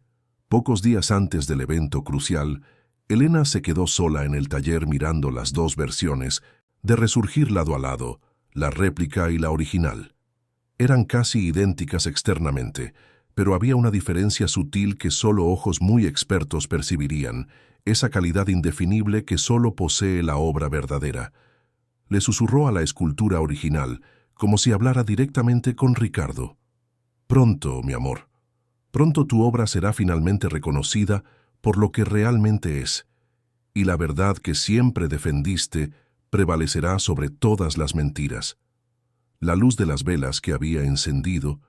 pocos días antes del evento crucial, Elena se quedó sola en el taller mirando las dos versiones de Resurgir lado a lado, la réplica y la original. Eran casi idénticas externamente, pero había una diferencia sutil que solo ojos muy expertos percibirían, esa calidad indefinible que solo posee la obra verdadera. Le susurró a la escultura original, como si hablara directamente con Ricardo. «Pronto, mi amor, pronto tu obra será finalmente reconocida por lo que realmente es, y la verdad que siempre defendiste prevalecerá sobre todas las mentiras. La luz de las velas que había encendido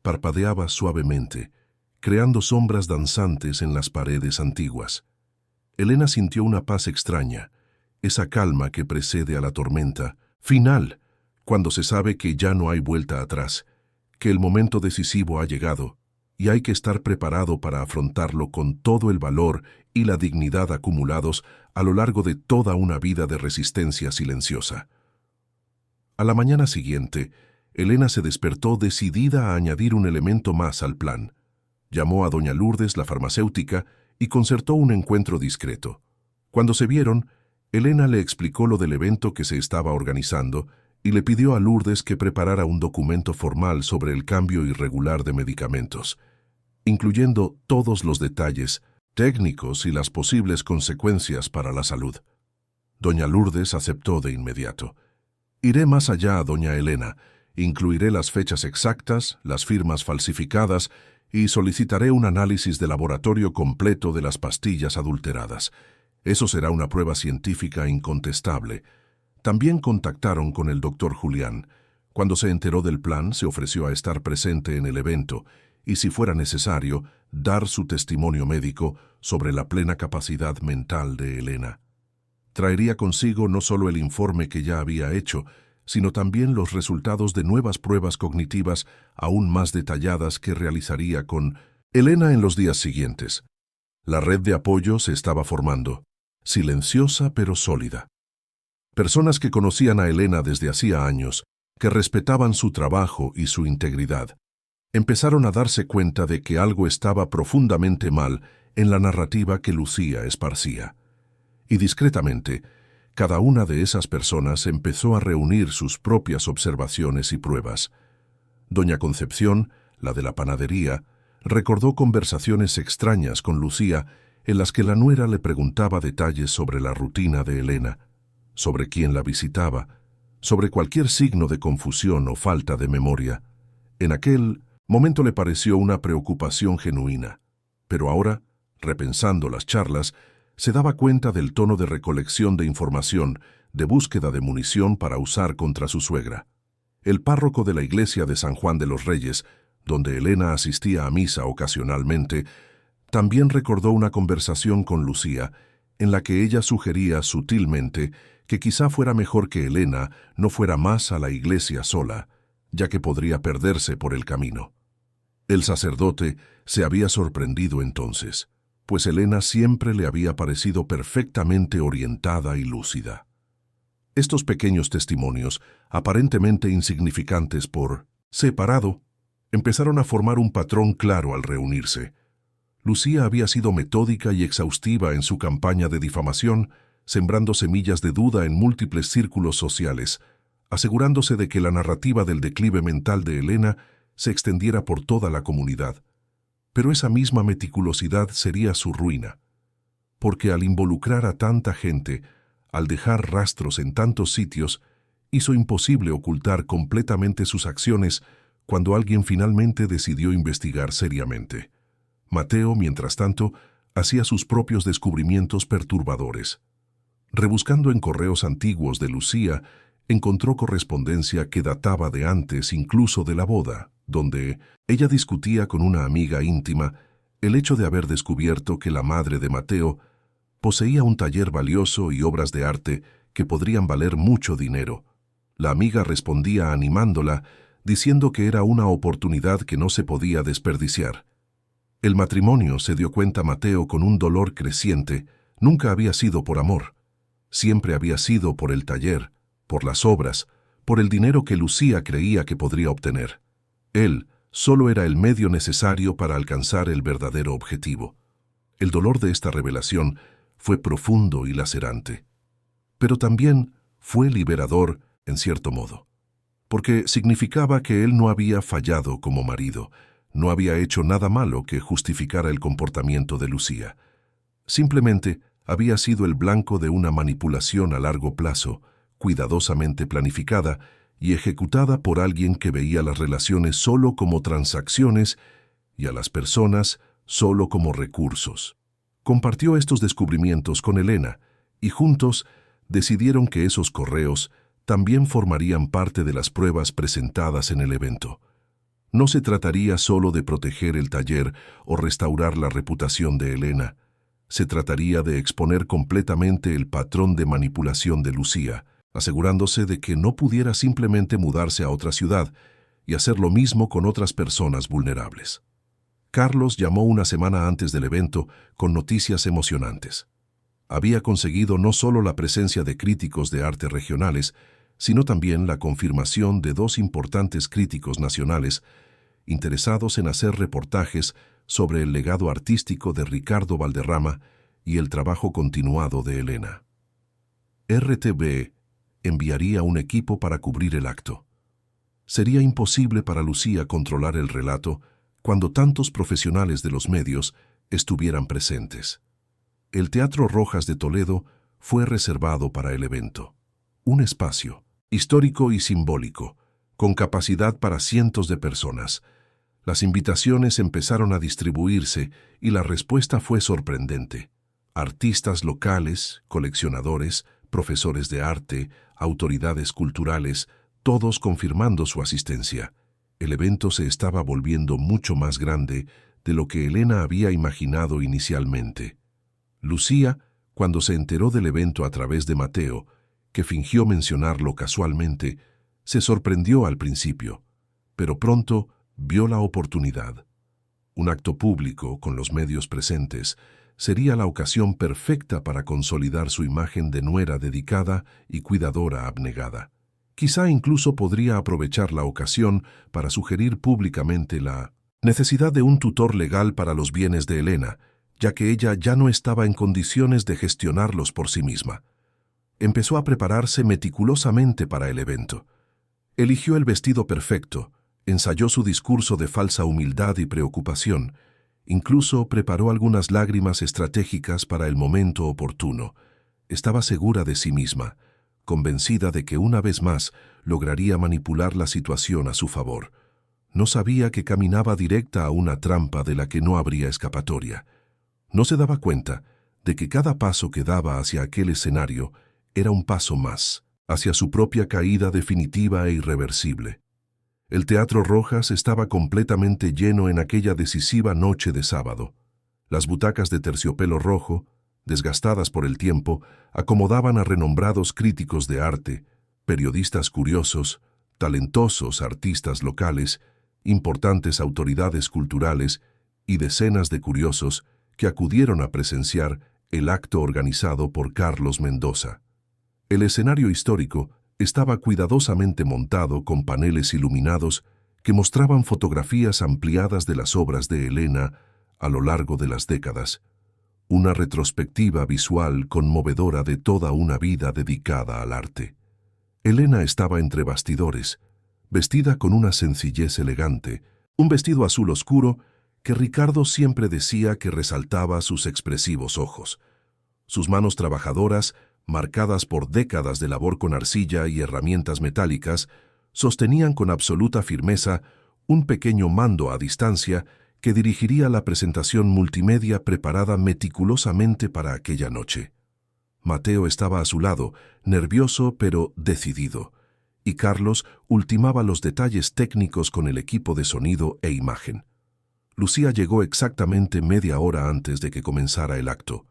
parpadeaba suavemente, creando sombras danzantes en las paredes antiguas. Elena sintió una paz extraña, esa calma que precede a la tormenta final, cuando se sabe que ya no hay vuelta atrás, que el momento decisivo ha llegado, y hay que estar preparado para afrontarlo con todo el valor y la dignidad acumulados a lo largo de toda una vida de resistencia silenciosa. A la mañana siguiente, Elena se despertó decidida a añadir un elemento más al plan. Llamó a doña Lourdes, la farmacéutica, y concertó un encuentro discreto. Cuando se vieron, Elena le explicó lo del evento que se estaba organizando y le pidió a Lourdes que preparara un documento formal sobre el cambio irregular de medicamentos, incluyendo todos los detalles técnicos y las posibles consecuencias para la salud. Doña Lourdes aceptó de inmediato. Iré más allá, doña Elena. Incluiré las fechas exactas, las firmas falsificadas y solicitaré un análisis de laboratorio completo de las pastillas adulteradas. Eso será una prueba científica incontestable. También contactaron con el doctor Julián. Cuando se enteró del plan, se ofreció a estar presente en el evento y, si fuera necesario, dar su testimonio médico sobre la plena capacidad mental de Elena. Traería consigo no solo el informe que ya había hecho, sino también los resultados de nuevas pruebas cognitivas aún más detalladas que realizaría con Elena en los días siguientes. La red de apoyo se estaba formando, silenciosa pero sólida. Personas que conocían a Elena desde hacía años, que respetaban su trabajo y su integridad, empezaron a darse cuenta de que algo estaba profundamente mal en la narrativa que Lucía esparcía. Y discretamente, cada una de esas personas empezó a reunir sus propias observaciones y pruebas. Doña Concepción, la de la panadería, recordó conversaciones extrañas con Lucía en las que la nuera le preguntaba detalles sobre la rutina de Elena, sobre quién la visitaba, sobre cualquier signo de confusión o falta de memoria. En aquel momento le pareció una preocupación genuina, pero ahora, repensando las charlas, se daba cuenta del tono de recolección de información, de búsqueda de munición para usar contra su suegra. El párroco de la iglesia de San Juan de los Reyes, donde Elena asistía a misa ocasionalmente, también recordó una conversación con Lucía, en la que ella sugería sutilmente que quizá fuera mejor que Elena no fuera más a la iglesia sola, ya que podría perderse por el camino. El sacerdote se había sorprendido entonces, pues Elena siempre le había parecido perfectamente orientada y lúcida. Estos pequeños testimonios, aparentemente insignificantes por separado, empezaron a formar un patrón claro al reunirse. Lucía había sido metódica y exhaustiva en su campaña de difamación, sembrando semillas de duda en múltiples círculos sociales, asegurándose de que la narrativa del declive mental de Elena se extendiera por toda la comunidad. Pero esa misma meticulosidad sería su ruina, porque al involucrar a tanta gente, al dejar rastros en tantos sitios, hizo imposible ocultar completamente sus acciones cuando alguien finalmente decidió investigar seriamente. Mateo, mientras tanto, hacía sus propios descubrimientos perturbadores. Rebuscando en correos antiguos de Lucía, encontró correspondencia que databa de antes incluso de la boda, donde ella discutía con una amiga íntima el hecho de haber descubierto que la madre de Mateo poseía un taller valioso y obras de arte que podrían valer mucho dinero. La amiga respondía animándola, diciendo que era una oportunidad que no se podía desperdiciar. El matrimonio, se dio cuenta Mateo con un dolor creciente, nunca había sido por amor. Siempre había sido por el taller, por las obras, por el dinero que Lucía creía que podría obtener. Él solo era el medio necesario para alcanzar el verdadero objetivo. El dolor de esta revelación fue profundo y lacerante, pero también fue liberador en cierto modo, porque significaba que él no había fallado como marido, no había hecho nada malo que justificara el comportamiento de Lucía. Simplemente había sido el blanco de una manipulación a largo plazo, cuidadosamente planificada y ejecutada por alguien que veía las relaciones solo como transacciones y a las personas solo como recursos. Compartió estos descubrimientos con Elena, y juntos decidieron que esos correos también formarían parte de las pruebas presentadas en el evento. No se trataría solo de proteger el taller o restaurar la reputación de Elena. Se trataría de exponer completamente el patrón de manipulación de Lucía, asegurándose de que no pudiera simplemente mudarse a otra ciudad y hacer lo mismo con otras personas vulnerables. Carlos llamó una semana antes del evento con noticias emocionantes. Había conseguido no solo la presencia de críticos de arte regionales, sino también la confirmación de 2 importantes críticos nacionales interesados en hacer reportajes sobre el legado artístico de Ricardo Valderrama y el trabajo continuado de Elena. RTV enviaría un equipo para cubrir el acto. Sería imposible para Lucía controlar el relato cuando tantos profesionales de los medios estuvieran presentes. El Teatro Rojas de Toledo fue reservado para el evento. Un espacio histórico y simbólico, con capacidad para cientos de personas. Las invitaciones empezaron a distribuirse y la respuesta fue sorprendente. Artistas locales, coleccionadores, profesores de arte, autoridades culturales, todos confirmando su asistencia. El evento se estaba volviendo mucho más grande de lo que Elena había imaginado inicialmente. Lucía, cuando se enteró del evento a través de Mateo, que fingió mencionarlo casualmente, se sorprendió al principio, pero pronto vio la oportunidad. Un acto público, con los medios presentes, sería la ocasión perfecta para consolidar su imagen de nuera dedicada y cuidadora abnegada. Quizá incluso podría aprovechar la ocasión para sugerir públicamente la necesidad de un tutor legal para los bienes de Elena, ya que ella ya no estaba en condiciones de gestionarlos por sí misma. Empezó a prepararse meticulosamente para el evento. Eligió el vestido perfecto, ensayó su discurso de falsa humildad y preocupación, incluso preparó algunas lágrimas estratégicas para el momento oportuno. Estaba segura de sí misma, convencida de que una vez más lograría manipular la situación a su favor. No sabía que caminaba directa a una trampa de la que no habría escapatoria. No se daba cuenta de que cada paso que daba hacia aquel escenario era un paso más, hacia su propia caída definitiva e irreversible. El Teatro Rojas estaba completamente lleno en aquella decisiva noche de sábado. Las butacas de terciopelo rojo, desgastadas por el tiempo, acomodaban a renombrados críticos de arte, periodistas curiosos, talentosos artistas locales, importantes autoridades culturales y decenas de curiosos que acudieron a presenciar el acto organizado por Carlos Mendoza. El escenario histórico estaba cuidadosamente montado con paneles iluminados que mostraban fotografías ampliadas de las obras de Elena a lo largo de las décadas, una retrospectiva visual conmovedora de toda una vida dedicada al arte. Elena estaba entre bastidores, vestida con una sencillez elegante, un vestido azul oscuro que Ricardo siempre decía que resaltaba sus expresivos ojos. Sus manos trabajadoras, marcadas por décadas de labor con arcilla y herramientas metálicas, sostenían con absoluta firmeza un pequeño mando a distancia que dirigiría la presentación multimedia preparada meticulosamente para aquella noche. Mateo estaba a su lado, nervioso pero decidido, y Carlos ultimaba los detalles técnicos con el equipo de sonido e imagen. Lucía llegó exactamente media hora antes de que comenzara el acto.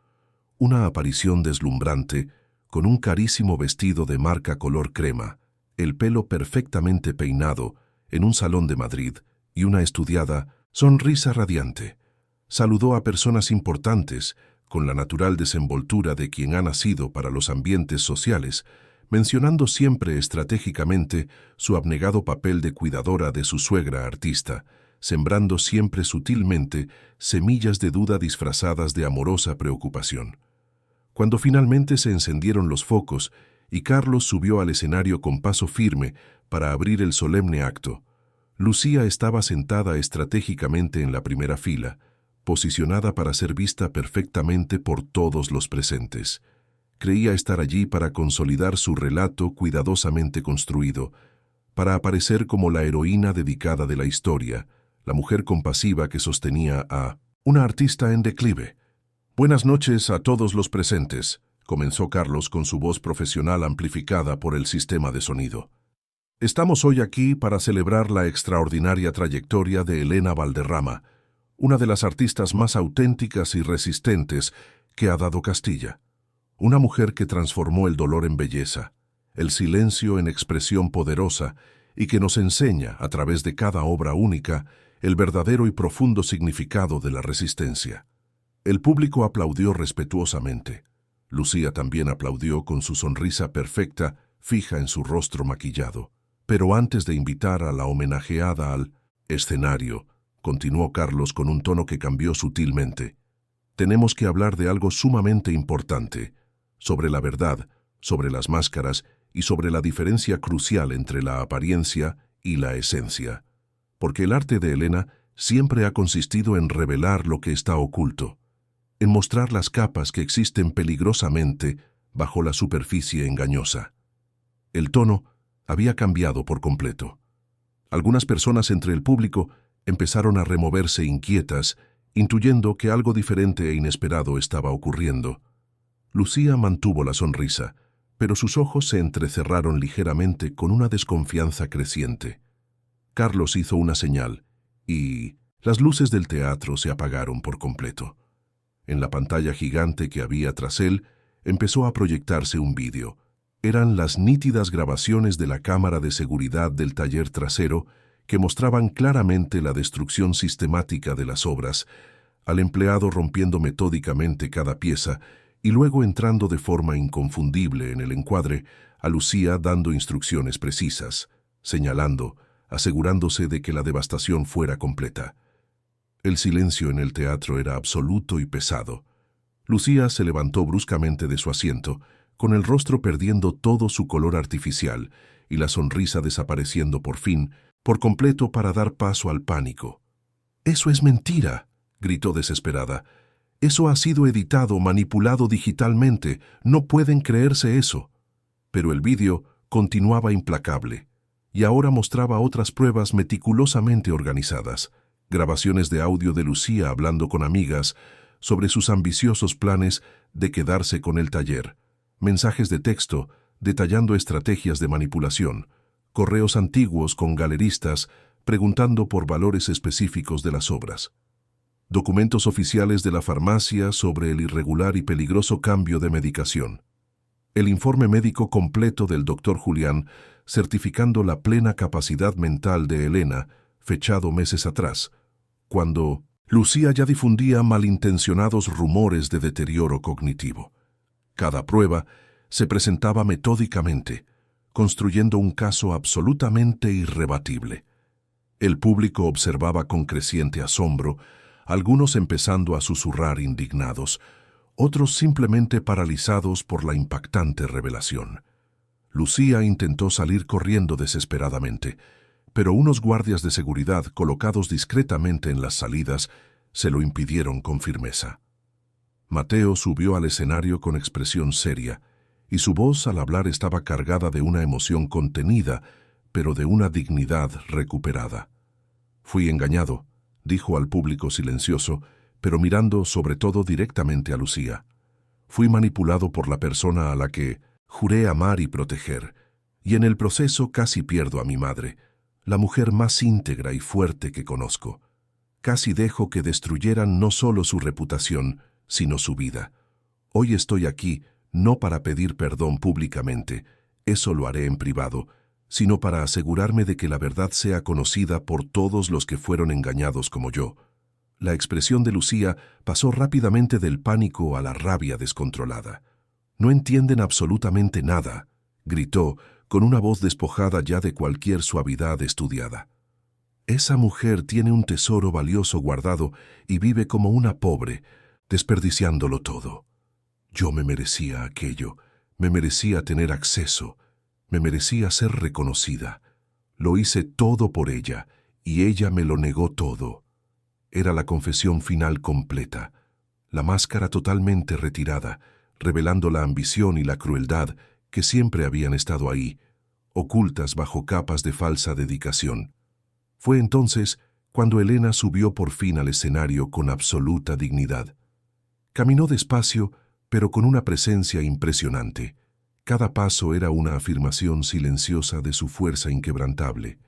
Una aparición deslumbrante, con un carísimo vestido de marca color crema, el pelo perfectamente peinado, en un salón de Madrid, y una estudiada sonrisa radiante. Saludó a personas importantes, con la natural desenvoltura de quien ha nacido para los ambientes sociales, mencionando siempre estratégicamente su abnegado papel de cuidadora de su suegra artista, sembrando siempre sutilmente semillas de duda disfrazadas de amorosa preocupación. Cuando finalmente se encendieron los focos y Carlos subió al escenario con paso firme para abrir el solemne acto, Lucía estaba sentada estratégicamente en la primera fila, posicionada para ser vista perfectamente por todos los presentes. Creía estar allí para consolidar su relato cuidadosamente construido, para aparecer como la heroína dedicada de la historia, la mujer compasiva que sostenía a una artista en declive. «Buenas noches a todos los presentes», comenzó Carlos con su voz profesional amplificada por el sistema de sonido. Estamos hoy aquí para celebrar la extraordinaria trayectoria de Elena Valderrama, una de las artistas más auténticas y resistentes que ha dado Castilla. Una mujer que transformó el dolor en belleza, el silencio en expresión poderosa y que nos enseña, a través de cada obra única, el verdadero y profundo significado de la resistencia. El público aplaudió respetuosamente. Lucía también aplaudió con su sonrisa perfecta, fija en su rostro maquillado. Pero antes de invitar a la homenajeada al escenario, continuó Carlos con un tono que cambió sutilmente. Tenemos que hablar de algo sumamente importante, sobre la verdad, sobre las máscaras y sobre la diferencia crucial entre la apariencia y la esencia. Porque el arte de Elena siempre ha consistido en revelar lo que está oculto, en mostrar las capas que existen peligrosamente bajo la superficie engañosa. El tono había cambiado por completo. Algunas personas entre el público empezaron a removerse inquietas, intuyendo que algo diferente e inesperado estaba ocurriendo. Lucía mantuvo la sonrisa, pero sus ojos se entrecerraron ligeramente con una desconfianza creciente. Carlos hizo una señal, y las luces del teatro se apagaron por completo. En la pantalla gigante que había tras él, empezó a proyectarse un vídeo. Eran las nítidas grabaciones de la cámara de seguridad del taller trasero que mostraban claramente la destrucción sistemática de las obras, al empleado rompiendo metódicamente cada pieza y luego entrando de forma inconfundible en el encuadre, a Lucía dando instrucciones precisas, señalando, asegurándose de que la devastación fuera completa. El silencio en el teatro era absoluto y pesado. Lucía se levantó bruscamente de su asiento, con el rostro perdiendo todo su color artificial y la sonrisa desapareciendo por fin, por completo para dar paso al pánico. «¡Eso es mentira!», gritó desesperada. «Eso ha sido editado, manipulado digitalmente. No pueden creerse eso». Pero el vídeo continuaba implacable, y ahora mostraba otras pruebas meticulosamente organizadas. Grabaciones de audio de Lucía hablando con amigas sobre sus ambiciosos planes de quedarse con el taller, mensajes de texto detallando estrategias de manipulación, correos antiguos con galeristas preguntando por valores específicos de las obras, documentos oficiales de la farmacia sobre el irregular y peligroso cambio de medicación, el informe médico completo del doctor Julián certificando la plena capacidad mental de Elena, fechado meses atrás, cuando Lucía ya difundía malintencionados rumores de deterioro cognitivo. Cada prueba se presentaba metódicamente, construyendo un caso absolutamente irrebatible. El público observaba con creciente asombro, algunos empezando a susurrar indignados, otros simplemente paralizados por la impactante revelación. Lucía intentó salir corriendo desesperadamente, pero unos guardias de seguridad colocados discretamente en las salidas se lo impidieron con firmeza. Mateo subió al escenario con expresión seria, y su voz al hablar estaba cargada de una emoción contenida, pero de una dignidad recuperada. «Fui engañado», dijo al público silencioso, pero mirando sobre todo directamente a Lucía. «Fui manipulado por la persona a la que juré amar y proteger, y en el proceso casi pierdo a mi madre, la mujer más íntegra y fuerte que conozco. Casi dejo que destruyeran no solo su reputación, sino su vida. Hoy estoy aquí no para pedir perdón públicamente, eso lo haré en privado, sino para asegurarme de que la verdad sea conocida por todos los que fueron engañados como yo». La expresión de Lucía pasó rápidamente del pánico a la rabia descontrolada. «No entienden absolutamente nada», gritó, con una voz despojada ya de cualquier suavidad estudiada. «Esa mujer tiene un tesoro valioso guardado y vive como una pobre, desperdiciándolo todo. Yo me merecía aquello, me merecía tener acceso, me merecía ser reconocida. Lo hice todo por ella, y ella me lo negó todo». Era la confesión final completa, la máscara totalmente retirada, revelando la ambición y la crueldad que siempre habían estado ahí, ocultas bajo capas de falsa dedicación. Fue entonces cuando Elena subió por fin al escenario con absoluta dignidad. Caminó despacio, pero con una presencia impresionante. Cada paso era una afirmación silenciosa de su fuerza inquebrantable.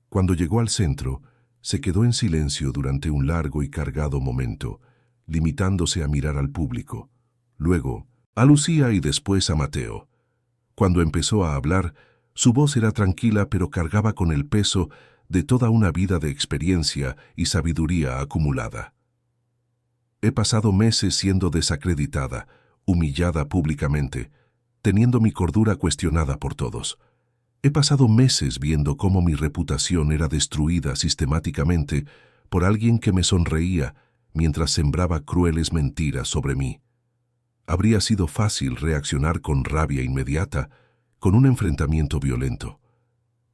Cuando llegó al centro, se quedó en silencio durante un largo y cargado momento, limitándose a mirar al público. Luego, a Lucía y después a Mateo. Cuando empezó a hablar, su voz era tranquila pero cargaba con el peso de toda una vida de experiencia y sabiduría acumulada. He pasado meses siendo desacreditada, humillada públicamente, teniendo mi cordura cuestionada por todos. He pasado meses viendo cómo mi reputación era destruida sistemáticamente por alguien que me sonreía mientras sembraba crueles mentiras sobre mí. Habría sido fácil reaccionar con rabia inmediata, con un enfrentamiento violento.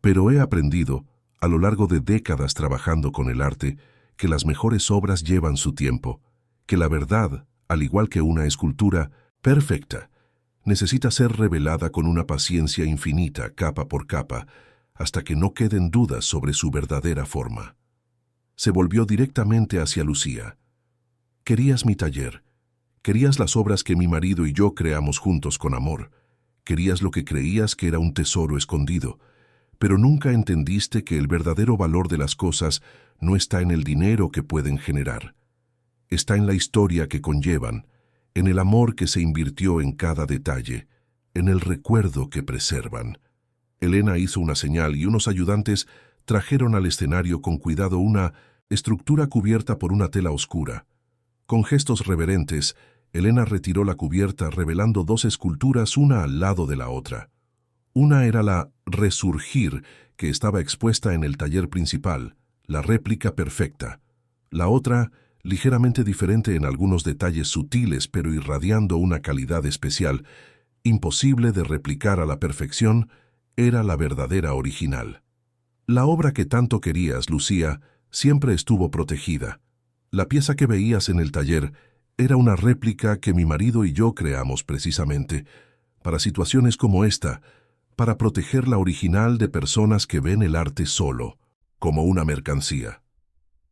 Pero he aprendido, a lo largo de décadas trabajando con el arte, que las mejores obras llevan su tiempo, que la verdad, al igual que una escultura perfecta, necesita ser revelada con una paciencia infinita, capa por capa, hasta que no queden dudas sobre su verdadera forma. Se volvió directamente hacia Lucía. Querías mi taller, querías las obras que mi marido y yo creamos juntos con amor, querías lo que creías que era un tesoro escondido, pero nunca entendiste que el verdadero valor de las cosas no está en el dinero que pueden generar. Está en la historia que conllevan, en el amor que se invirtió en cada detalle, en el recuerdo que preservan. Elena hizo una señal y unos ayudantes trajeron al escenario con cuidado una estructura cubierta por una tela oscura. Con gestos reverentes, Elena retiró la cubierta revelando dos esculturas una al lado de la otra. Una era la Resurgir, que estaba expuesta en el taller principal, la réplica perfecta. La otra, ligeramente diferente en algunos detalles sutiles pero irradiando una calidad especial, imposible de replicar a la perfección, era la verdadera original. La obra que tanto querías, Lucía, siempre estuvo protegida. La pieza que veías en el taller era una réplica que mi marido y yo creamos precisamente, para situaciones como esta, para proteger la original de personas que ven el arte solo, como una mercancía.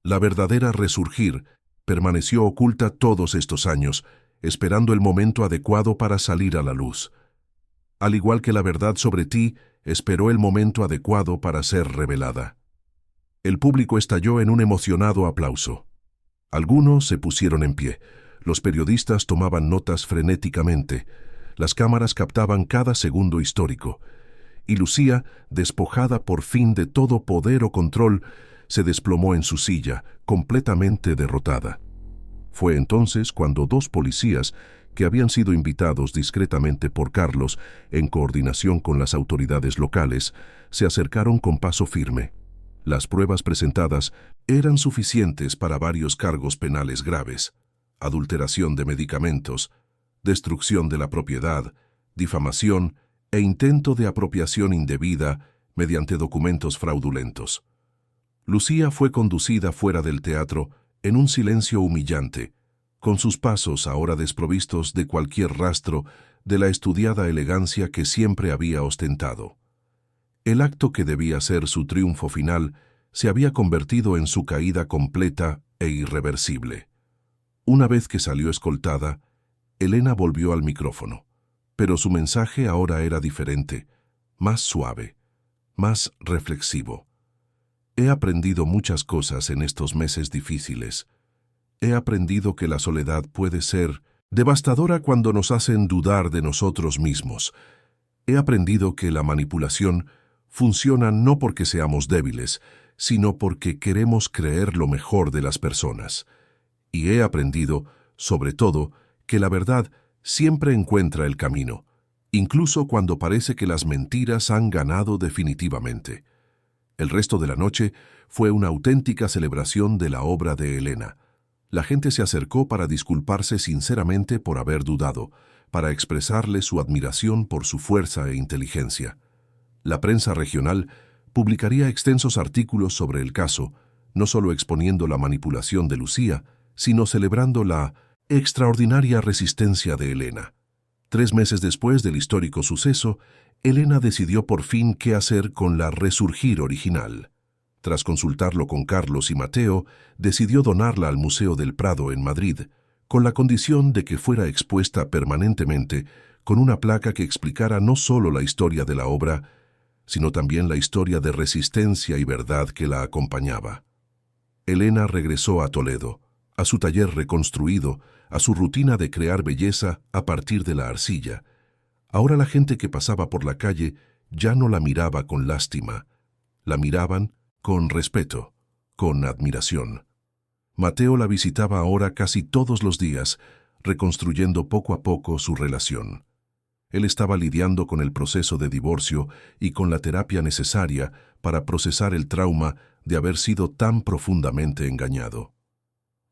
La verdadera Resurgir permaneció oculta todos estos años, esperando el momento adecuado para salir a la luz. Al igual que la verdad sobre ti, esperó el momento adecuado para ser revelada. El público estalló en un emocionado aplauso. Algunos se pusieron en pie. Los periodistas tomaban notas frenéticamente. Las cámaras captaban cada segundo histórico. Y Lucía, despojada por fin de todo poder o control, se desplomó en su silla, completamente derrotada. Fue entonces cuando dos policías, que habían sido invitados discretamente por Carlos, en coordinación con las autoridades locales, se acercaron con paso firme. Las pruebas presentadas eran suficientes para varios cargos penales graves: adulteración de medicamentos, destrucción de la propiedad, difamación e intento de apropiación indebida mediante documentos fraudulentos. Lucía fue conducida fuera del teatro en un silencio humillante, con sus pasos ahora desprovistos de cualquier rastro de la estudiada elegancia que siempre había ostentado. El acto que debía ser su triunfo final se había convertido en su caída completa e irreversible. Una vez que salió escoltada, Elena volvió al micrófono, pero su mensaje ahora era diferente, más suave, más reflexivo. He aprendido muchas cosas en estos meses difíciles. He aprendido que la soledad puede ser devastadora cuando nos hacen dudar de nosotros mismos. He aprendido que la manipulación funciona no porque seamos débiles, sino porque queremos creer lo mejor de las personas. Y he aprendido, sobre todo, que la verdad siempre encuentra el camino, incluso cuando parece que las mentiras han ganado definitivamente. El resto de la noche fue una auténtica celebración de la obra de Elena. La gente se acercó para disculparse sinceramente por haber dudado, para expresarle su admiración por su fuerza e inteligencia. La prensa regional publicaría extensos artículos sobre el caso, no solo exponiendo la manipulación de Lucía, sino celebrando la extraordinaria resistencia de Elena. 3 meses después del histórico suceso, Elena decidió por fin qué hacer con la Resurgir original. Tras consultarlo con Carlos y Mateo, decidió donarla al Museo del Prado en Madrid, con la condición de que fuera expuesta permanentemente con una placa que explicara no solo la historia de la obra, sino también la historia de resistencia y verdad que la acompañaba. Elena regresó a Toledo, a su taller reconstruido, a su rutina de crear belleza a partir de la arcilla. Ahora la gente que pasaba por la calle ya no la miraba con lástima, la miraban con respeto, con admiración. Mateo la visitaba ahora casi todos los días, reconstruyendo poco a poco su relación. Él estaba lidiando con el proceso de divorcio y con la terapia necesaria para procesar el trauma de haber sido tan profundamente engañado.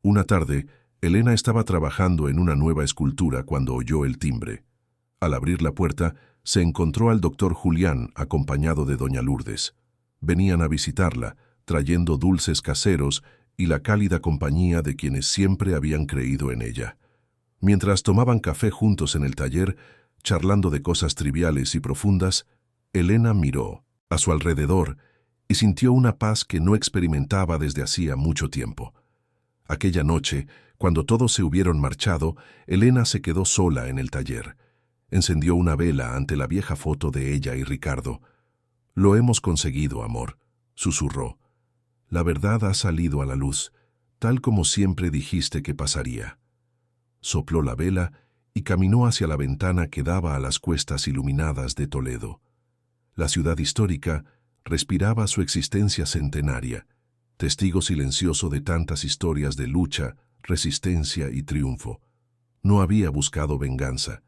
Una tarde, Elena estaba trabajando en una nueva escultura cuando oyó el timbre. Al abrir la puerta, se encontró al doctor Julián acompañado de doña Lourdes. Venían a visitarla, trayendo dulces caseros y la cálida compañía de quienes siempre habían creído en ella. Mientras tomaban café juntos en el taller, charlando de cosas triviales y profundas, Elena miró a su alrededor y sintió una paz que no experimentaba desde hacía mucho tiempo. Aquella noche, cuando todos se hubieron marchado, Elena se quedó sola en el taller. Encendió una vela ante la vieja foto de ella y Ricardo. «Lo hemos conseguido, amor», susurró. «La verdad ha salido a la luz, tal como siempre dijiste que pasaría». Sopló la vela y caminó hacia la ventana que daba a las cuestas iluminadas de Toledo. La ciudad histórica respiraba su existencia centenaria, testigo silencioso de tantas historias de lucha, resistencia y triunfo. No había buscado venganza,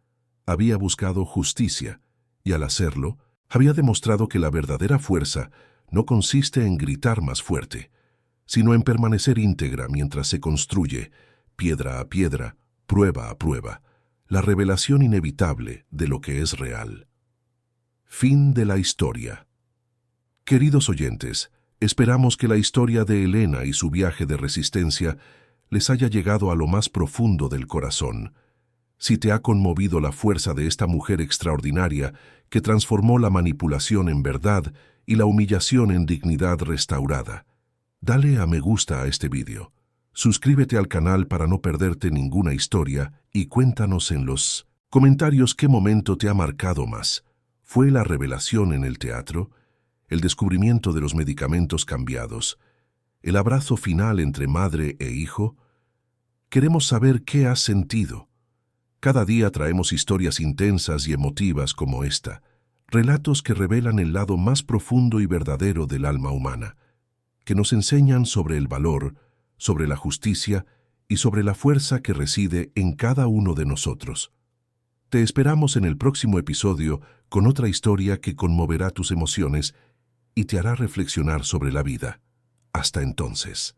había buscado justicia, y al hacerlo, había demostrado que la verdadera fuerza no consiste en gritar más fuerte, sino en permanecer íntegra mientras se construye, piedra a piedra, prueba a prueba, la revelación inevitable de lo que es real. Fin de la historia. Queridos oyentes, esperamos que la historia de Elena y su viaje de resistencia les haya llegado a lo más profundo del corazón. Si te ha conmovido la fuerza de esta mujer extraordinaria que transformó la manipulación en verdad y la humillación en dignidad restaurada, dale a me gusta a este vídeo. Suscríbete al canal para no perderte ninguna historia y cuéntanos en los comentarios qué momento te ha marcado más. ¿Fue la revelación en el teatro? ¿El descubrimiento de los medicamentos cambiados? ¿El abrazo final entre madre e hijo? Queremos saber qué has sentido. Cada día traemos historias intensas y emotivas como esta, relatos que revelan el lado más profundo y verdadero del alma humana, que nos enseñan sobre el valor, sobre la justicia y sobre la fuerza que reside en cada uno de nosotros. Te esperamos en el próximo episodio con otra historia que conmoverá tus emociones y te hará reflexionar sobre la vida. Hasta entonces.